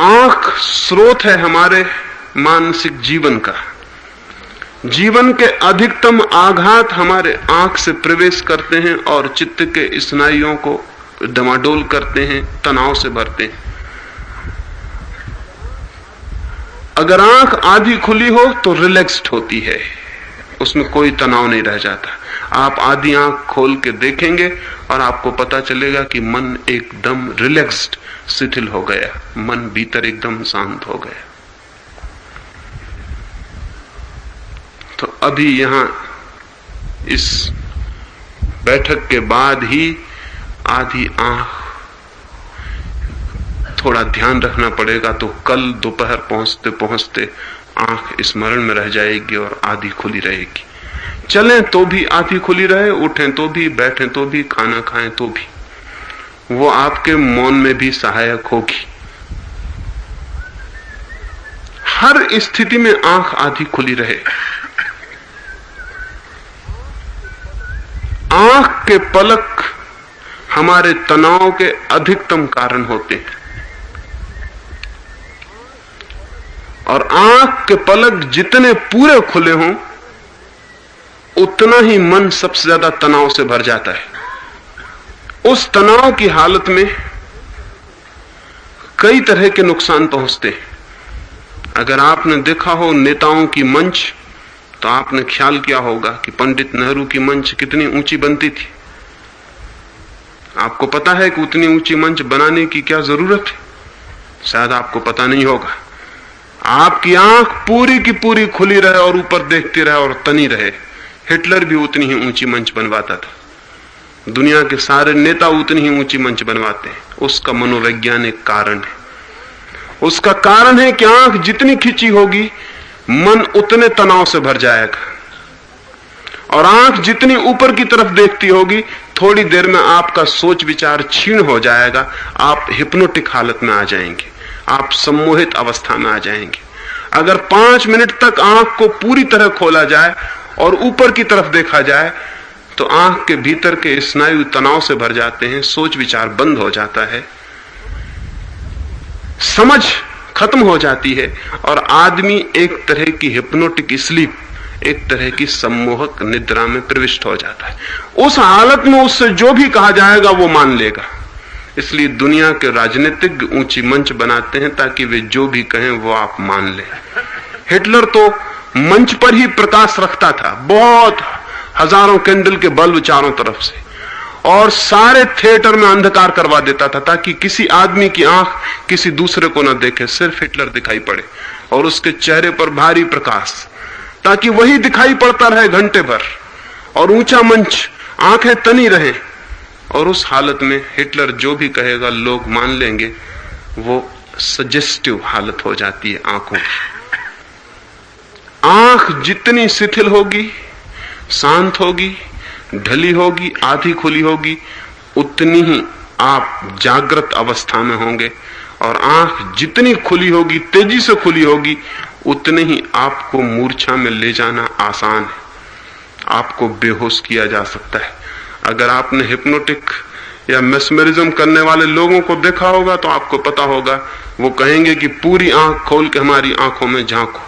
आंख स्रोत है हमारे मानसिक जीवन का। जीवन के अधिकतम आघात हमारे आंख से प्रवेश करते हैं और चित्त के स्नायुओं को डमाडोल करते हैं, तनाव से भरते हैं। अगर आंख आधी खुली हो तो रिलैक्स्ड होती है, उसमें कोई तनाव नहीं रह जाता। आप आधी आंख खोल के देखेंगे और आपको पता चलेगा कि मन एकदम रिलैक्स्ड, शिथिल हो गया, मन भीतर एकदम शांत हो गया। तो अभी यहां इस बैठक के बाद ही आधी आंख थोड़ा ध्यान रखना पड़ेगा, तो कल दोपहर पहुंचते पहुंचते आंख स्मरण में रह जाएगी और आधी खुली रहेगी। चलें तो भी आधी खुली रहे, उठें तो भी, बैठें तो भी, खाना खाएं तो भी, वो आपके मौन में भी सहायक होगी। हर स्थिति में आंख आधी खुली रहे। आंख के पलक हमारे तनाव के अधिकतम कारण होते हैं, और आंख के पलक जितने पूरे खुले हों उतना ही मन सबसे ज्यादा तनाव से भर जाता है। उस तनाव की हालत में कई तरह के नुकसान पहुंचते हैं। अगर आपने देखा हो नेताओं की मंच, तो आपने ख्याल किया होगा कि पंडित नेहरू की मंच कितनी ऊंची बनती थी। आपको पता है कि उतनी ऊंची मंच बनाने की क्या जरूरत है? शायद आपको पता नहीं होगा। आपकी आंख पूरी की पूरी खुली रहे और ऊपर देखती रहे और तनी रहे। हिटलर भी उतनी ही ऊंची मंच बनवाता था। दुनिया के सारे नेता उतनी ही ऊंची मंच बनवाते हैं। उसका मनोवैज्ञानिक कारण है। उसका कारण है कि आंख जितनी खिंची होगी मन उतने तनाव से भर जाएगा, और आंख जितनी ऊपर की तरफ देखती होगी थोड़ी देर में आपका सोच विचार क्षीण हो जाएगा। आप हिप्नोटिक हालत में आ जाएंगे, आप सम्मोहित अवस्था में आ जाएंगे। अगर 5 मिनट तक आंख को पूरी तरह खोला जाए और ऊपर की तरफ देखा जाए तो आंख के भीतर के स्नायु तनाव से भर जाते हैं, सोच विचार बंद हो जाता है, समझ खत्म हो जाती है, और आदमी एक तरह की हिप्नोटिक स्लीप, एक तरह की सम्मोहक निद्रा में प्रविष्ट हो जाता है। उस हालत में उससे जो भी कहा जाएगा वो मान लेगा। इसलिए दुनिया के राजनीतिक ऊंची मंच बनाते हैं ताकि वे जो भी कहें वो आप मान लें। हिटलर तो मंच पर ही प्रकाश रखता था, बहुत हजारों कैंडल के बल्ब चारों तरफ से, और सारे थिएटर में अंधकार करवा देता था ताकि किसी आदमी की आंख किसी दूसरे को न देखे, सिर्फ हिटलर दिखाई पड़े, और उसके चेहरे पर भारी प्रकाश, ताकि वही दिखाई पड़ता रहे घंटे भर, और ऊंचा मंच, आंखें तनी रहे। और उस हालत में हिटलर जो भी कहेगा लोग मान लेंगे। वो सजेस्टिव हालत हो जाती है आंखों की। आंख जितनी शिथिल होगी, शांत होगी, ढली होगी, आधी खुली होगी, उतनी ही आप जागृत अवस्था में होंगे, और आंख जितनी खुली होगी, तेजी से खुली होगी, उतने ही आपको मूर्छा में ले जाना आसान है। आपको बेहोश किया जा सकता है। अगर आपने हिप्नोटिक या मेस्मरिज्म करने वाले लोगों को देखा होगा तो आपको पता होगा, वो कहेंगे कि पूरी आंख खोल के हमारी आंखों में झांको।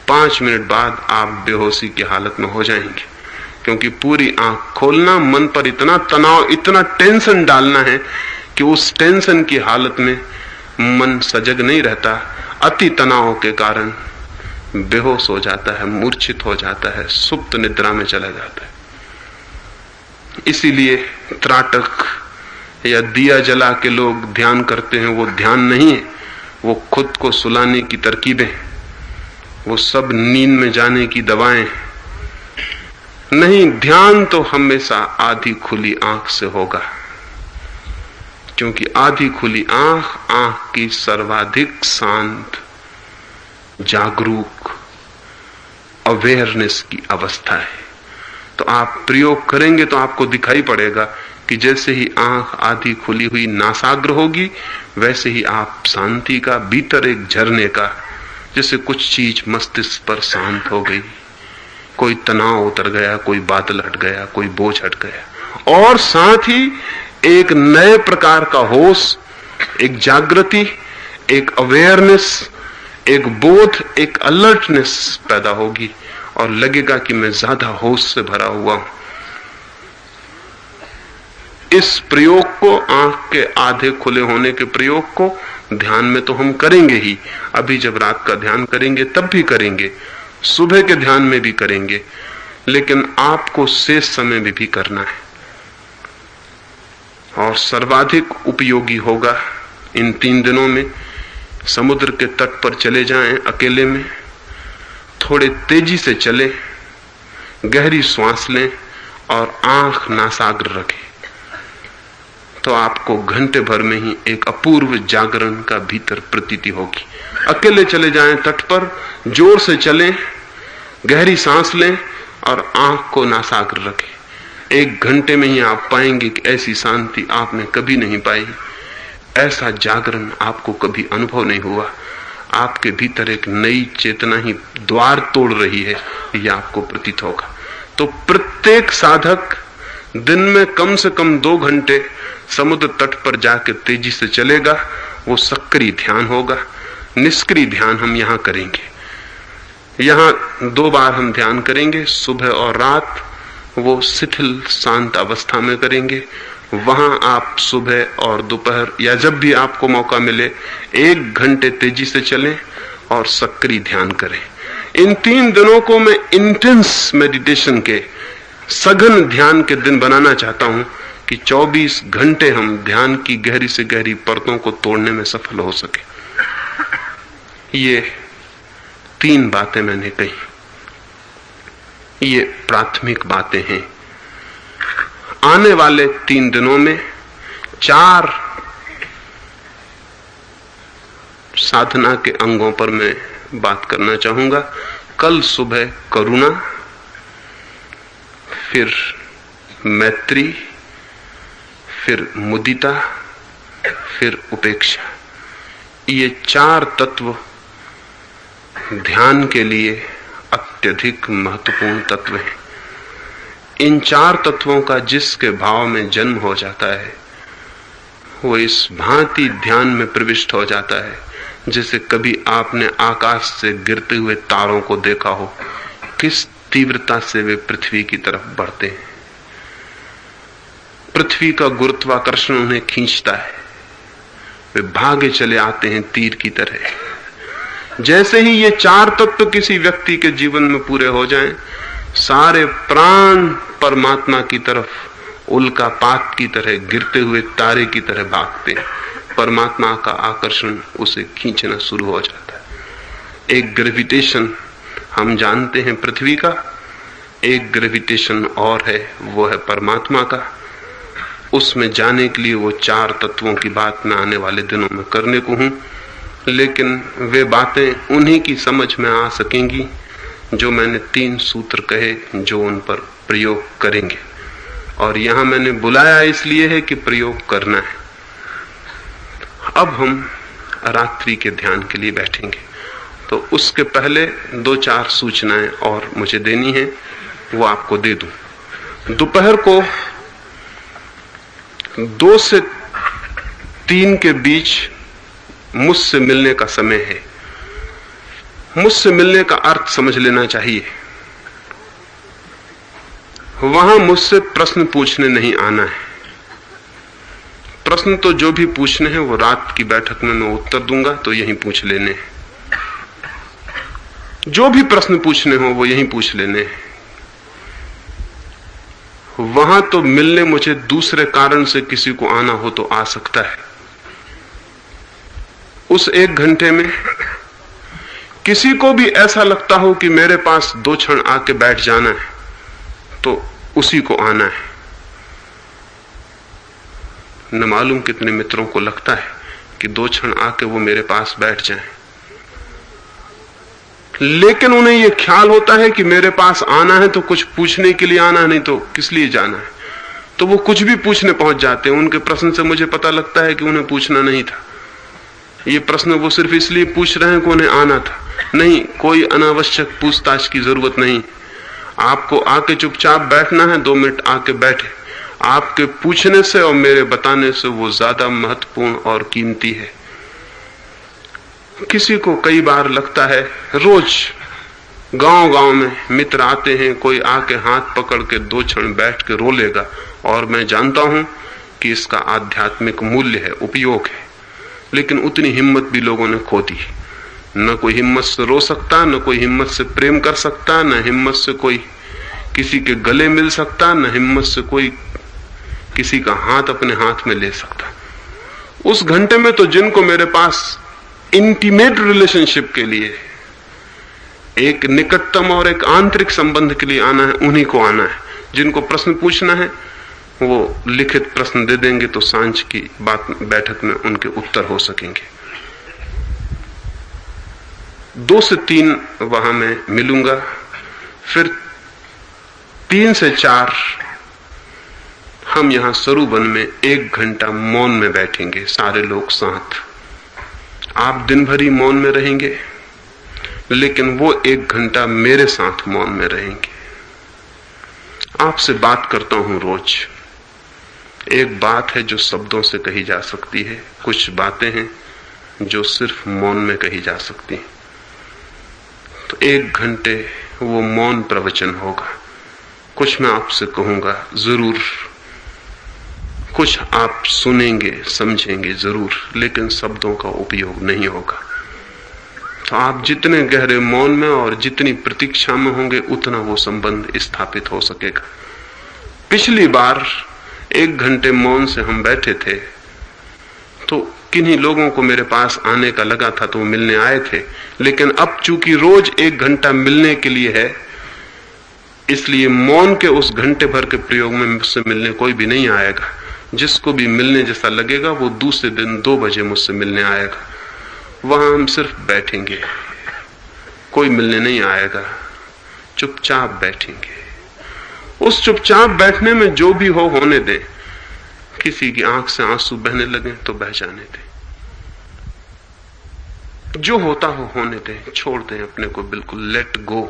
5 मिनट बाद आप बेहोशी की हालत में हो जाएंगे, क्योंकि पूरी आंख खोलना मन पर इतना तनाव, इतना टेंशन डालना है कि उस टेंशन की हालत में मन सजग नहीं रहता। अति तनाव के कारण बेहोश हो जाता है, मूर्छित हो जाता है, सुप्त निद्रा में चला जाता है। इसीलिए त्राटक या दिया जला के लोग ध्यान करते हैं। वो ध्यान नहीं है, वो खुद को सुलाने की तरकीबें, वो सब नींद में जाने की दवाएं नहीं। ध्यान तो हमेशा आधी खुली आंख से होगा, क्योंकि आधी खुली आंख आंख की सर्वाधिक शांत, जागरूक, अवेयरनेस की अवस्था है। तो आप प्रयोग करेंगे तो आपको दिखाई पड़ेगा कि जैसे ही आंख आधी खुली हुई नासाग्र होगी, वैसे ही आप शांति का, भीतर एक झरने का, जैसे कुछ चीज मस्तिष्क पर शांत हो गई, कोई तनाव उतर गया, कोई बादल हट गया, कोई बोझ हट गया, और साथ ही एक नए प्रकार का होश, एक जागृति, एक अवेयरनेस, एक बोध, एक अलर्टनेस पैदा होगी और लगेगा कि मैं ज्यादा होश से भरा हुआ हूं। इस प्रयोग को, आंख के आधे खुले होने के प्रयोग को ध्यान में तो हम करेंगे ही। अभी जब रात का ध्यान करेंगे तब भी करेंगे, सुबह के ध्यान में भी करेंगे, लेकिन आपको शेष समय में भी करना है। और सर्वाधिक उपयोगी होगा इन 3 दिनों में समुद्र के तट पर चले जाएं अकेले में, थोड़े तेजी से चलें, गहरी श्वास लें और आंख नासाग्र रखें, तो आपको घंटे भर में ही एक अपूर्व जागरण का भीतर प्रतीति होगी। अकेले चले जाएं तट पर, जोर से चलें, गहरी सांस लें और आंख को नासाग्र रखें। 1 घंटे में ही आप पाएंगे कि ऐसी शांति आपने कभी नहीं पाई, ऐसा जागरण आपको कभी अनुभव नहीं हुआ। आपके भीतर एक नई चेतना ही द्वार तोड़ रही है, यह आपको प्रतीत होगा। तो प्रत्येक साधक दिन में कम से कम 2 घंटे समुद्र तट पर जाकर तेजी से चलेगा, वो सक्रिय ध्यान होगा। निष्क्रिय ध्यान हम यहां करेंगे। यहां 2 बार हम ध्यान करेंगे, सुबह और रात। वो शिथिल शांत अवस्था में करेंगे। वहां आप सुबह और दोपहर या जब भी आपको मौका मिले 1 घंटे तेजी से चलें और सक्रिय ध्यान करें। इन 3 दिनों को मैं इंटेंस मेडिटेशन के, सघन ध्यान के दिन बनाना चाहता हूं कि 24 घंटे हम ध्यान की गहरी से गहरी परतों को तोड़ने में सफल हो सके। ये 3 बातें मैंने कही, ये प्राथमिक बातें हैं। आने वाले 3 दिनों में 4 साधना के अंगों पर मैं बात करना चाहूंगा। कल सुबह करुणा, फिर मैत्री, फिर मुदिता, फिर उपेक्षा। ये 4 तत्व ध्यान के लिए अत्यधिक महत्वपूर्ण तत्व हैं। इन 4 तत्वों का जिसके भाव में जन्म हो जाता है, वो इस भांति ध्यान में प्रविष्ट हो जाता है जैसे कभी आपने आकाश से गिरते हुए तारों को देखा हो, किस तीव्रता से वे पृथ्वी की तरफ बढ़ते हैं। पृथ्वी का गुरुत्वाकर्षण उन्हें खींचता है, वे भागे चले आते हैं तीर की तरह। जैसे ही ये 4 तत्व किसी व्यक्ति के जीवन में पूरे हो जाएं, सारे प्राण परमात्मा की तरफ उल्कापात की तरह, गिरते हुए तारे की तरह भागते। परमात्मा का आकर्षण उसे खींचना शुरू हो जाता है। एक ग्रेविटेशन हम जानते हैं पृथ्वी का, एक ग्रेविटेशन और है, वो है परमात्मा का। उसमें जाने के लिए वो 4 तत्वों की बात मैं आने वाले दिनों में करने को हूं, लेकिन वे बातें उन्हीं की समझ में आ सकेंगी जो मैंने 3 सूत्र कहे, जो उन पर प्रयोग करेंगे। और यहां मैंने बुलाया इसलिए है कि प्रयोग करना है। अब हम रात्रि के ध्यान के लिए बैठेंगे, तो उसके पहले 2-4 सूचनाएं और मुझे देनी है। वो आपको दे दूं। दोपहर को 2 से 3 के बीच मुझसे मिलने का समय है। मुझसे मिलने का अर्थ समझ लेना चाहिए। वहां मुझसे प्रश्न पूछने नहीं आना है। प्रश्न तो जो भी पूछने हैं वो रात की बैठक में मैं उत्तर दूंगा, तो यहीं पूछ लेने हैं। जो भी प्रश्न पूछने हो वो यहीं पूछ लेने हैं। वहां तो मिलने मुझे दूसरे कारण से किसी को आना हो तो आ सकता है। उस 1 घंटे में किसी को भी ऐसा लगता हो कि मेरे पास 2 क्षण आके बैठ जाना है, तो उसी को आना है। न मालूम कितने मित्रों को लगता है कि 2 क्षण आके वो मेरे पास बैठ जाएं, लेकिन उन्हें यह ख्याल होता है कि मेरे पास आना है तो कुछ पूछने के लिए आना है, नहीं तो किस लिए जाना है। तो वो कुछ भी पूछने पहुंच जाते हैं। उनके प्रश्न से मुझे पता लगता है कि उन्हें पूछना नहीं था। ये प्रश्न वो सिर्फ इसलिए पूछ रहे हैं कि उन्हें आना था। नहीं, कोई अनावश्यक पूछताछ की जरूरत नहीं। आपको आके चुपचाप बैठना है, 2 मिनट आके बैठे। आपके पूछने से और मेरे बताने से वो ज्यादा महत्वपूर्ण और कीमती है। किसी को कई बार लगता है, रोज गांव-गांव में मित्र आते हैं, कोई आके हाथ पकड़ के 2 क्षण बैठ के रो लेगा, और मैं जानता हूं कि इसका आध्यात्मिक मूल्य है, उपयोग है। लेकिन उतनी हिम्मत भी लोगों ने खो दी। न कोई हिम्मत से रो सकता, न कोई हिम्मत से प्रेम कर सकता, न हिम्मत से कोई किसी के गले मिल सकता, न हिम्मत से कोई किसी का हाथ अपने हाथ में ले सकता। उस घंटे में तो जिनको मेरे पास इंटीमेट रिलेशनशिप के लिए, एक निकटतम और एक आंतरिक संबंध के लिए आना है, उन्हीं को आना है। जिनको प्रश्न पूछना है वो लिखित प्रश्न दे देंगे, तो सांझ की बैठक में उनके उत्तर हो सकेंगे। 2 से 3 वहां मैं मिलूंगा, फिर 3 से 4 हम यहां सरूवन में 1 घंटा मौन में बैठेंगे, सारे लोग साथ। आप दिन भर ही मौन में रहेंगे, लेकिन वो 1 घंटा मेरे साथ मौन में रहेंगे। आपसे बात करता हूं रोज। एक बात है जो शब्दों से कही जा सकती है, कुछ बातें हैं जो सिर्फ मौन में कही जा सकती हैं। तो 1 घंटे वो मौन प्रवचन होगा। कुछ मैं आपसे कहूंगा जरूर, कुछ आप सुनेंगे समझेंगे जरूर, लेकिन शब्दों का उपयोग नहीं होगा। तो आप जितने गहरे मौन में और जितनी प्रतीक्षा में होंगे, उतना वो संबंध स्थापित हो सकेगा। पिछली बार 1 घंटे मौन से हम बैठे थे, तो किन्हीं लोगों को मेरे पास आने का लगा था, तो वो मिलने आए थे। लेकिन अब चूंकि रोज 1 घंटा मिलने के लिए है, इसलिए मौन के उस घंटे भर के प्रयोग में मुझसे मिलने कोई भी नहीं आएगा। जिसको भी मिलने जैसा लगेगा वो दूसरे दिन 2 बजे मुझसे मिलने आएगा। वहां हम सिर्फ बैठेंगे, कोई मिलने नहीं आएगा, चुपचाप बैठेंगे। उस चुपचाप बैठने में जो भी हो होने दें। किसी की आंख से आंसू बहने लगे तो बह जाने दें, जो होता हो होने दें, छोड़ दें अपने को, बिल्कुल लेट गो।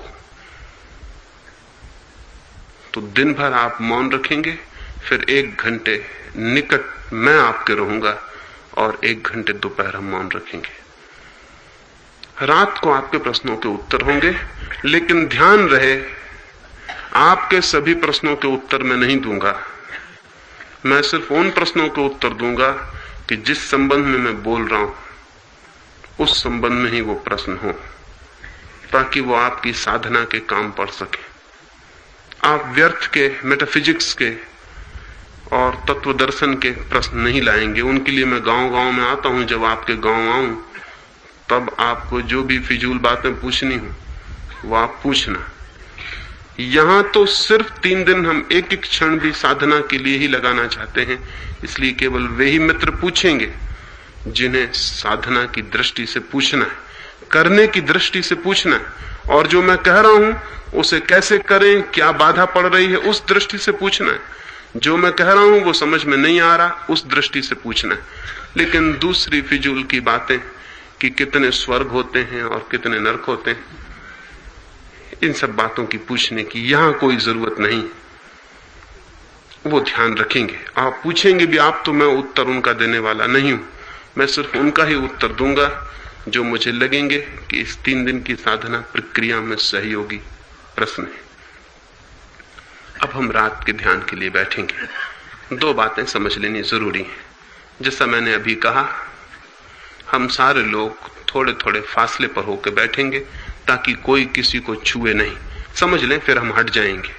तो दिन भर आप मौन रखेंगे, फिर 1 घंटे निकट मैं आपके रहूंगा, और 1 घंटे दोपहर हम मौन रखेंगे। रात को आपके प्रश्नों के उत्तर होंगे, लेकिन ध्यान रहे, आपके सभी प्रश्नों के उत्तर मैं नहीं दूंगा। मैं सिर्फ उन प्रश्नों के उत्तर दूंगा कि जिस संबंध में मैं बोल रहा हूं, उस संबंध में ही वो प्रश्न हो, ताकि वो आपकी साधना के काम पड़ सके। आप व्यर्थ के, मेटाफिजिक्स के और तत्व दर्शन के प्रश्न नहीं लाएंगे। उनके लिए मैं गांव-गांव में आता हूं। जब आपके गांव आऊं, तब आपको जो भी फिजूल बातें पूछनी हो वो आप पूछना। यहां तो सिर्फ 3 दिन हम एक क्षण भी साधना के लिए ही लगाना चाहते हैं, इसलिए केवल वे ही मित्र पूछेंगे जिन्हें साधना की दृष्टि से पूछना है, करने की दृष्टि से पूछना है। और जो मैं कह रहा हूं उसे कैसे करें, क्या बाधा पड़ रही है, उस दृष्टि से पूछना है। जो मैं कह रहा हूं वो समझ में नहीं आ रहा, उस दृष्टि से पूछना है। लेकिन दूसरी फिजूल की बातें कि कितने स्वर्ग होते हैं और कितने नरक होते हैं, इन सब बातों की पूछने की यहां कोई जरूरत नहीं। वो ध्यान रखेंगे। आप पूछेंगे भी आप, तो मैं उत्तर उनका देने वाला नहीं हूं। मैं सिर्फ उनका ही उत्तर दूंगा जो मुझे लगेंगे कि इस 3 दिन की साधना प्रक्रिया में सहयोगी प्रश्न है। अब हम रात के ध्यान के लिए बैठेंगे। 2 बातें समझ लेनी जरूरी है। जैसा मैंने अभी कहा, हम सारे लोग थोड़े थोड़े फासले पर होकर बैठेंगे ताकि कोई किसी को छुए नहीं। समझ लें, फिर हम हट जाएंगे।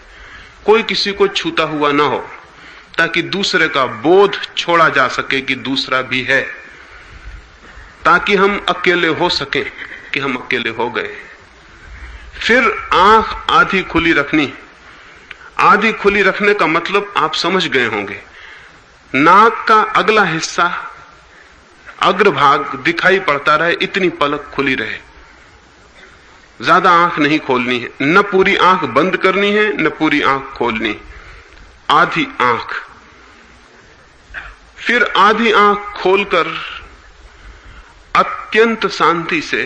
कोई किसी को छूता हुआ ना हो, ताकि दूसरे का बोध छोड़ा जा सके कि दूसरा भी है, ताकि हम अकेले हो सकें कि हम अकेले हो गए। फिर आंख आधी खुली रखनी। आधी खुली रखने का मतलब आप समझ गए होंगे। नाक का अगला हिस्सा, अग्रभाग दिखाई पड़ता रहे, इतनी पलक खुली रहे। ज्यादा आंख नहीं खोलनी है, न पूरी आंख बंद करनी है, न पूरी आंख खोलनी, आधी आंख। फिर आधी आंख खोलकर अत्यंत शांति से,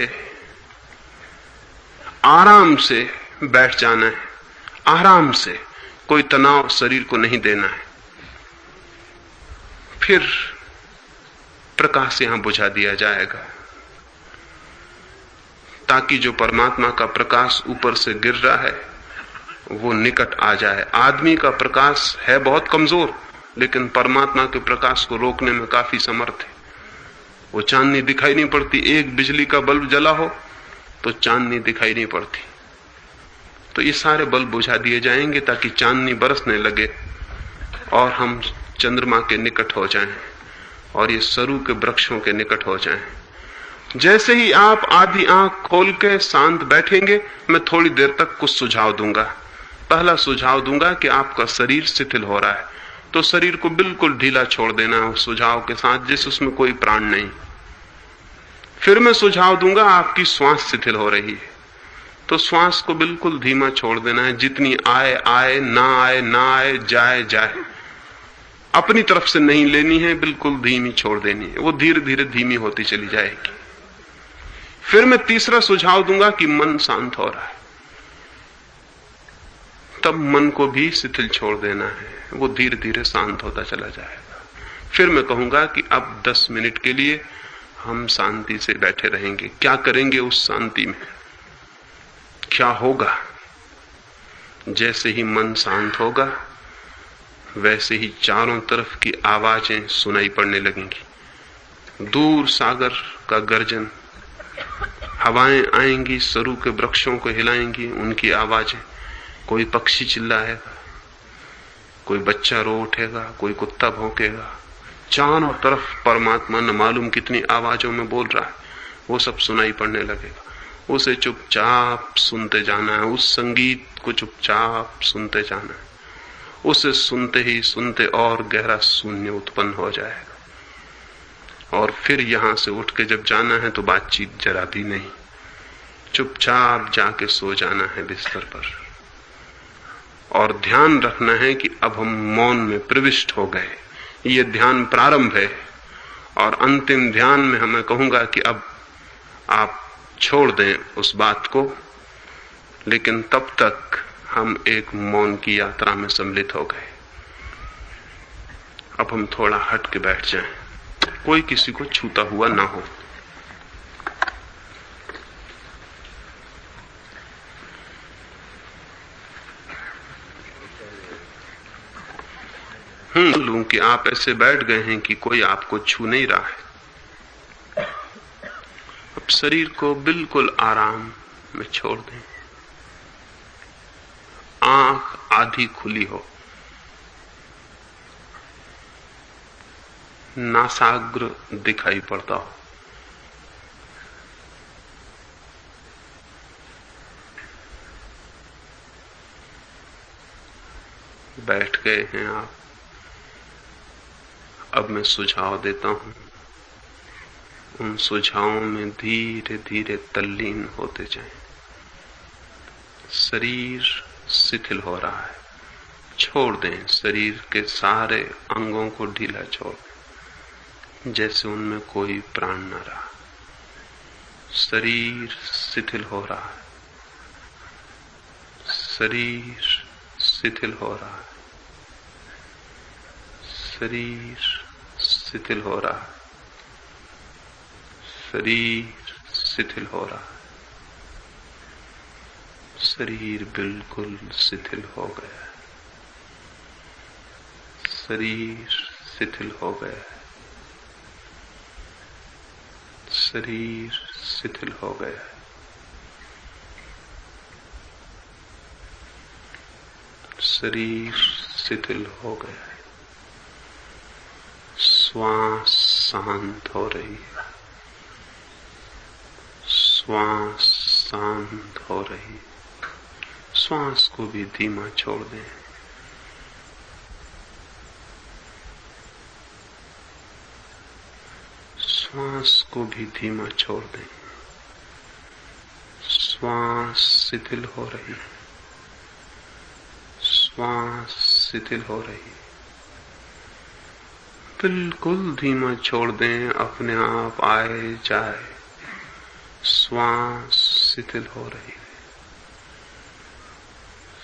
आराम से बैठ जाना है। आराम से, कोई तनाव शरीर को नहीं देना है। फिर प्रकाश यहां बुझा दिया जाएगा ताकि जो परमात्मा का प्रकाश ऊपर से गिर रहा है वो निकट आ जाए। आदमी का प्रकाश है बहुत कमजोर, लेकिन परमात्मा के प्रकाश को रोकने में काफी समर्थ है। वो चांदनी दिखाई नहीं पड़ती। एक बिजली का बल्ब जला हो तो चांदनी दिखाई नहीं पड़ती। तो ये सारे बल्ब बुझा दिए जाएंगे ताकि चांदनी बरसने लगे और हम चंद्रमा के निकट हो जाएं और ये सरू के वृक्षों के निकट हो जाएं। जैसे ही आप आधी आंख खोल के शांत बैठेंगे, मैं थोड़ी देर तक कुछ सुझाव दूंगा। पहला सुझाव दूंगा कि आपका शरीर शिथिल हो रहा है, तो शरीर को बिल्कुल ढीला छोड़ देना है उस सुझाव के साथ, जैसे उसमें कोई प्राण नहीं। फिर मैं सुझाव दूंगा आपकी श्वास शिथिल हो रही है, तो श्वास को बिल्कुल धीमा छोड़ देना है। जितनी आए आए, ना आए ना आए, जाए जाए, अपनी तरफ से नहीं लेनी है, बिल्कुल धीमी छोड़ देनी है। वो धीरे धीरे धीमी होती चली जाएगी। फिर मैं तीसरा सुझाव दूंगा कि मन शांत हो रहा है, तब मन को भी शिथिल छोड़ देना है, वो धीरे धीरे शांत होता चला जाएगा। फिर मैं कहूंगा कि अब 10 मिनट के लिए हम शांति से बैठे रहेंगे। क्या करेंगे उस शांति में, क्या होगा? जैसे ही मन शांत होगा वैसे ही चारों तरफ की आवाजें सुनाई पड़ने लगेंगी। दूर सागर का गर्जन, हवाएं आएंगी, सरू के वृक्षों को हिलाएंगी, उनकी आवाजें। कोई पक्षी चिल्लाएगा, कोई बच्चा रो उठेगा, कोई कुत्ता भौंकेगा। चारों तरफ परमात्मा न मालूम कितनी आवाजों में बोल रहा है, वो सब सुनाई पड़ने लगेगा। उसे चुपचाप सुनते जाना है, उस संगीत को चुपचाप सुनते जाना है। उसे सुनते ही सुनते और गहरा शून्य उत्पन्न हो जाएगा। और फिर यहां से उठ के जब जाना है तो बातचीत जरा भी नहीं, चुपचाप जाके सो जाना है बिस्तर पर। और ध्यान रखना है कि अब हम मौन में प्रविष्ट हो गए। ये ध्यान प्रारंभ है, और अंतिम ध्यान में हमें कहूंगा कि अब आप छोड़ दें उस बात को, लेकिन तब तक हम एक मौन की यात्रा में सम्मिलित हो गए। अब हम थोड़ा हट के बैठ जाएं, कोई किसी को छूता हुआ ना हो। लूं कि आप ऐसे बैठ गए हैं कि कोई आपको छू नहीं रहा है। अब शरीर को बिल्कुल आराम में छोड़ दें। आंख आधी खुली हो, नासाग्र दिखाई पड़ता हो। बैठ गए हैं आप। अब मैं सुझाव देता हूं, उन सुझावों में धीरे धीरे तल्लीन होते जाएं। शरीर शिथिल हो रहा है, छोड़ दें। शरीर के सारे अंगों को ढीला छोड़ दें, जैसे उनमें कोई प्राण न रहा। शरीर शिथिल हो रहा है, शरीर शिथिल हो रहा है, शरीर शिथिल हो रहा है, शरीर शिथिल हो रहा है, शरीर बिल्कुल शिथिल हो गया है, शरीर शिथिल हो गया है, शरीर शिथिल हो गया है, शरीर शिथिल हो गया है, श्वास शांत हो रही है, श्वास शांत हो रही है। श्वास को भी धीमा छोड़ दें। श्वास को भी धीमा छोड़ दें। श्वास शिथिल हो रही है, श्वास शिथिल हो रही है। बिल्कुल धीमा छोड़ दें, अपने आप आए जाए। श्वास शिथिल हो रही है,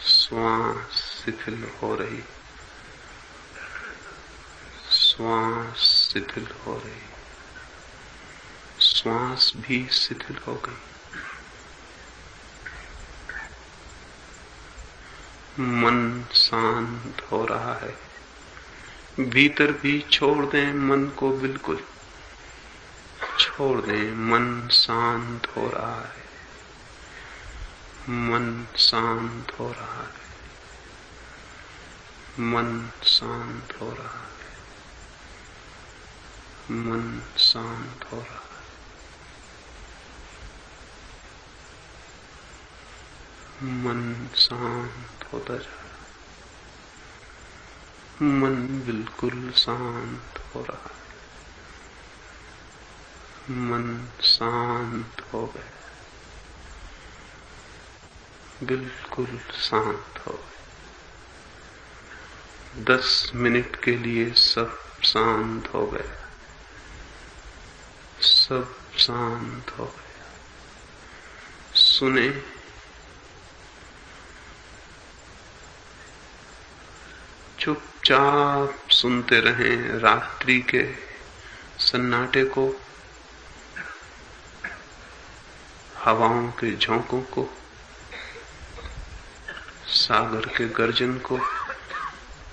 श्वास शिथिल हो रही है, श्वास शिथिल हो रही है। श्वास भी शिथिल हो गई। मन शांत हो रहा है। भीतर भी छोड़ दें, मन को बिल्कुल छोड़ दें। मन शांत हो रहा है, मन शांत हो रहा है, मन शांत हो रहा है, मन शांत हो रहा है। मन शांत होता जा रहा है, मन बिल्कुल शांत हो रहा है, मन शांत हो गया, बिल्कुल शांत हो गया। 10 मिनट के लिए सब शांत हो गया, सब शांत हो गया। सुने, चुपचाप सुनते रहें रात्रि के सन्नाटे को, हवाओं के झोंकों को, सागर के गर्जन को।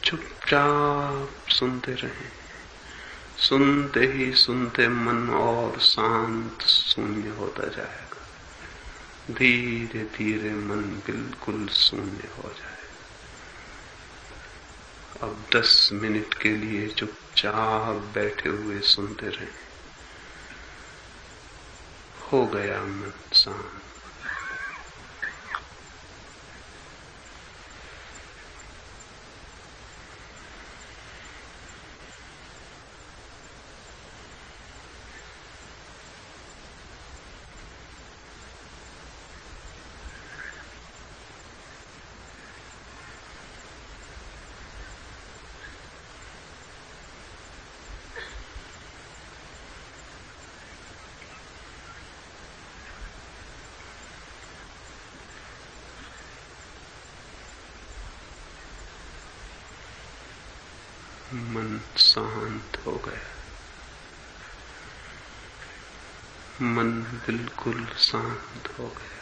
चुपचाप सुनते रहें। सुनते ही सुनते मन और शांत शून्य होता जाएगा। धीरे धीरे मन बिल्कुल शून्य हो जाए। अब 10 मिनट के लिए चुपचाप बैठे हुए सुनते रहें। हो गया मन शांत। मन शांत हो गया, मन बिल्कुल शांत हो गया।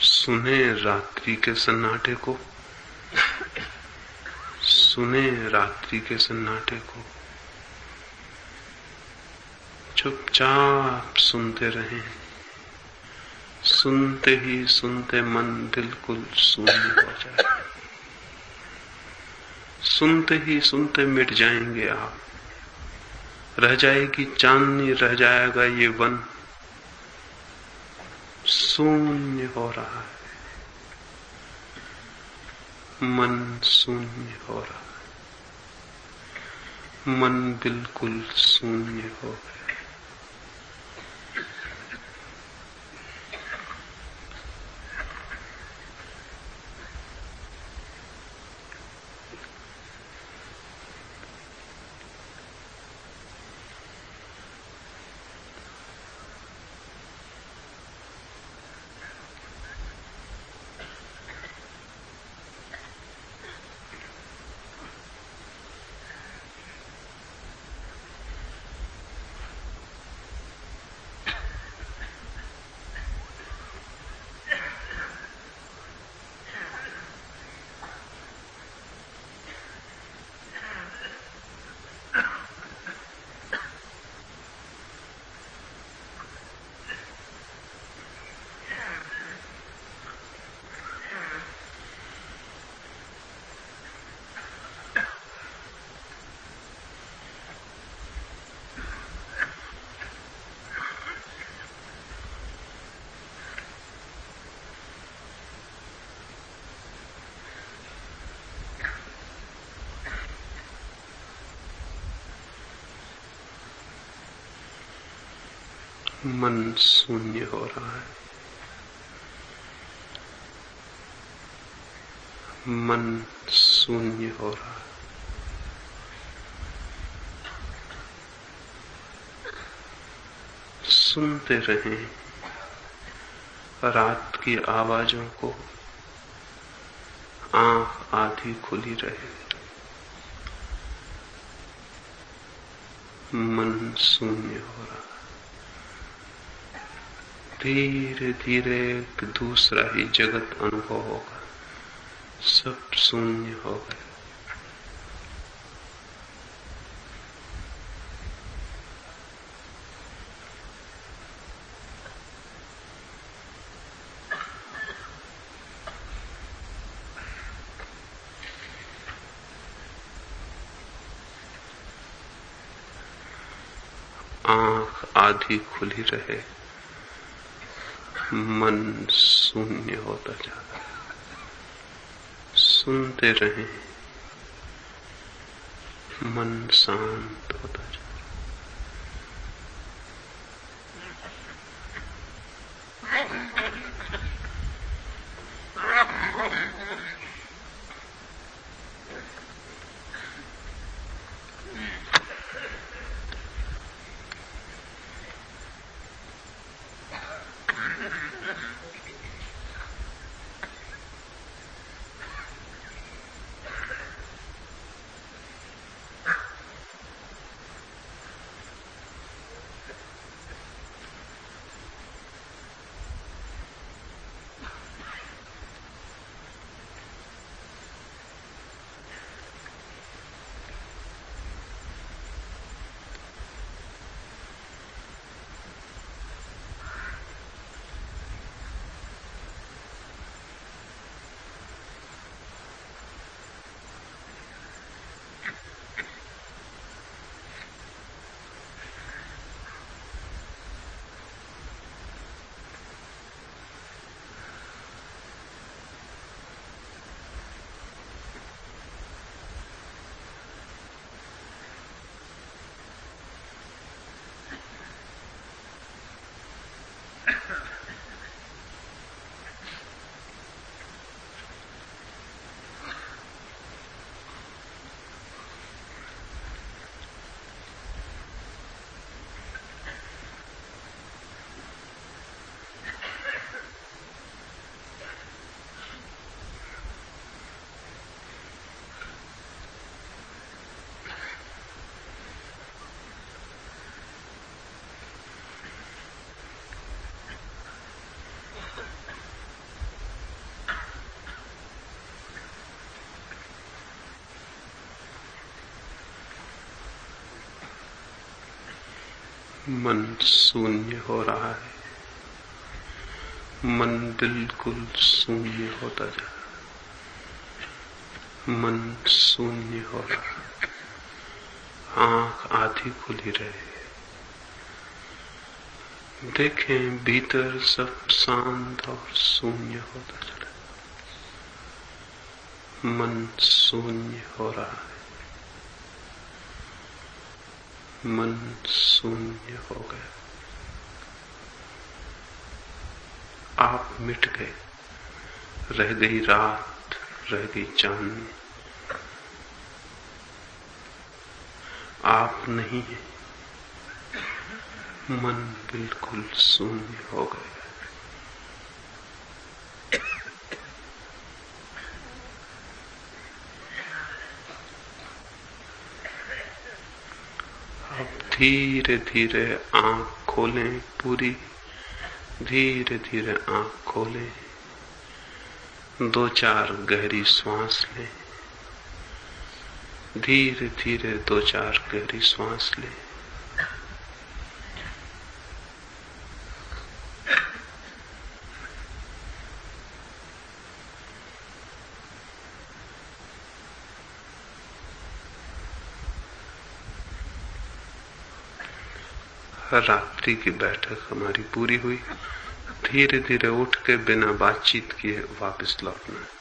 सुने रात्रि के सन्नाटे को, सुने रात्रि के सन्नाटे को। चुपचाप सुनते रहें, सुनते ही सुनते मन बिल्कुल शून्य हो जाए। सुनते ही सुनते मिट जाएंगे आप, रह जाएगी चांदनी, रह जाएगा ये वन। शून्य हो रहा है, मन शून्य हो रहा है, मन बिल्कुल शून्य हो गया। मन शून्य हो रहा है, मन शून्य हो रहा है। सुनते रहें रात की आवाजों को, आंख आधी खुली रहे, मन शून्य हो रहा है। धीरे धीरे एक दूसरा ही जगत अनुभव होगा, सब शून्य हो गए। आंख आधी खुली रहे, मन शून्य होता जा रहा है। सुनते रहें, मन शांत होता जा रहा है। मन शून्य हो रहा है, मन बिल्कुल शून्य होता जा रहा, मन शून्य हो रहा, आंख आधी खुली रहे, देखें भीतर सब शांत और शून्य होता चला, मन शून्य हो रहा है, मन शून्य हो गया, आप मिट गए, रह गई रात, रह गई चांदनी, आप नहीं है, मन बिल्कुल शून्य हो गया। अब धीरे धीरे आंख खोलें, पूरी धीरे धीरे आंख खोलें, 2-4 गहरी श्वास लें, धीरे धीरे 2-4 गहरी श्वास लें। रात्रि की बैठक हमारी पूरी हुई। धीरे धीरे उठ के बिना बातचीत किए वापस लौटना है।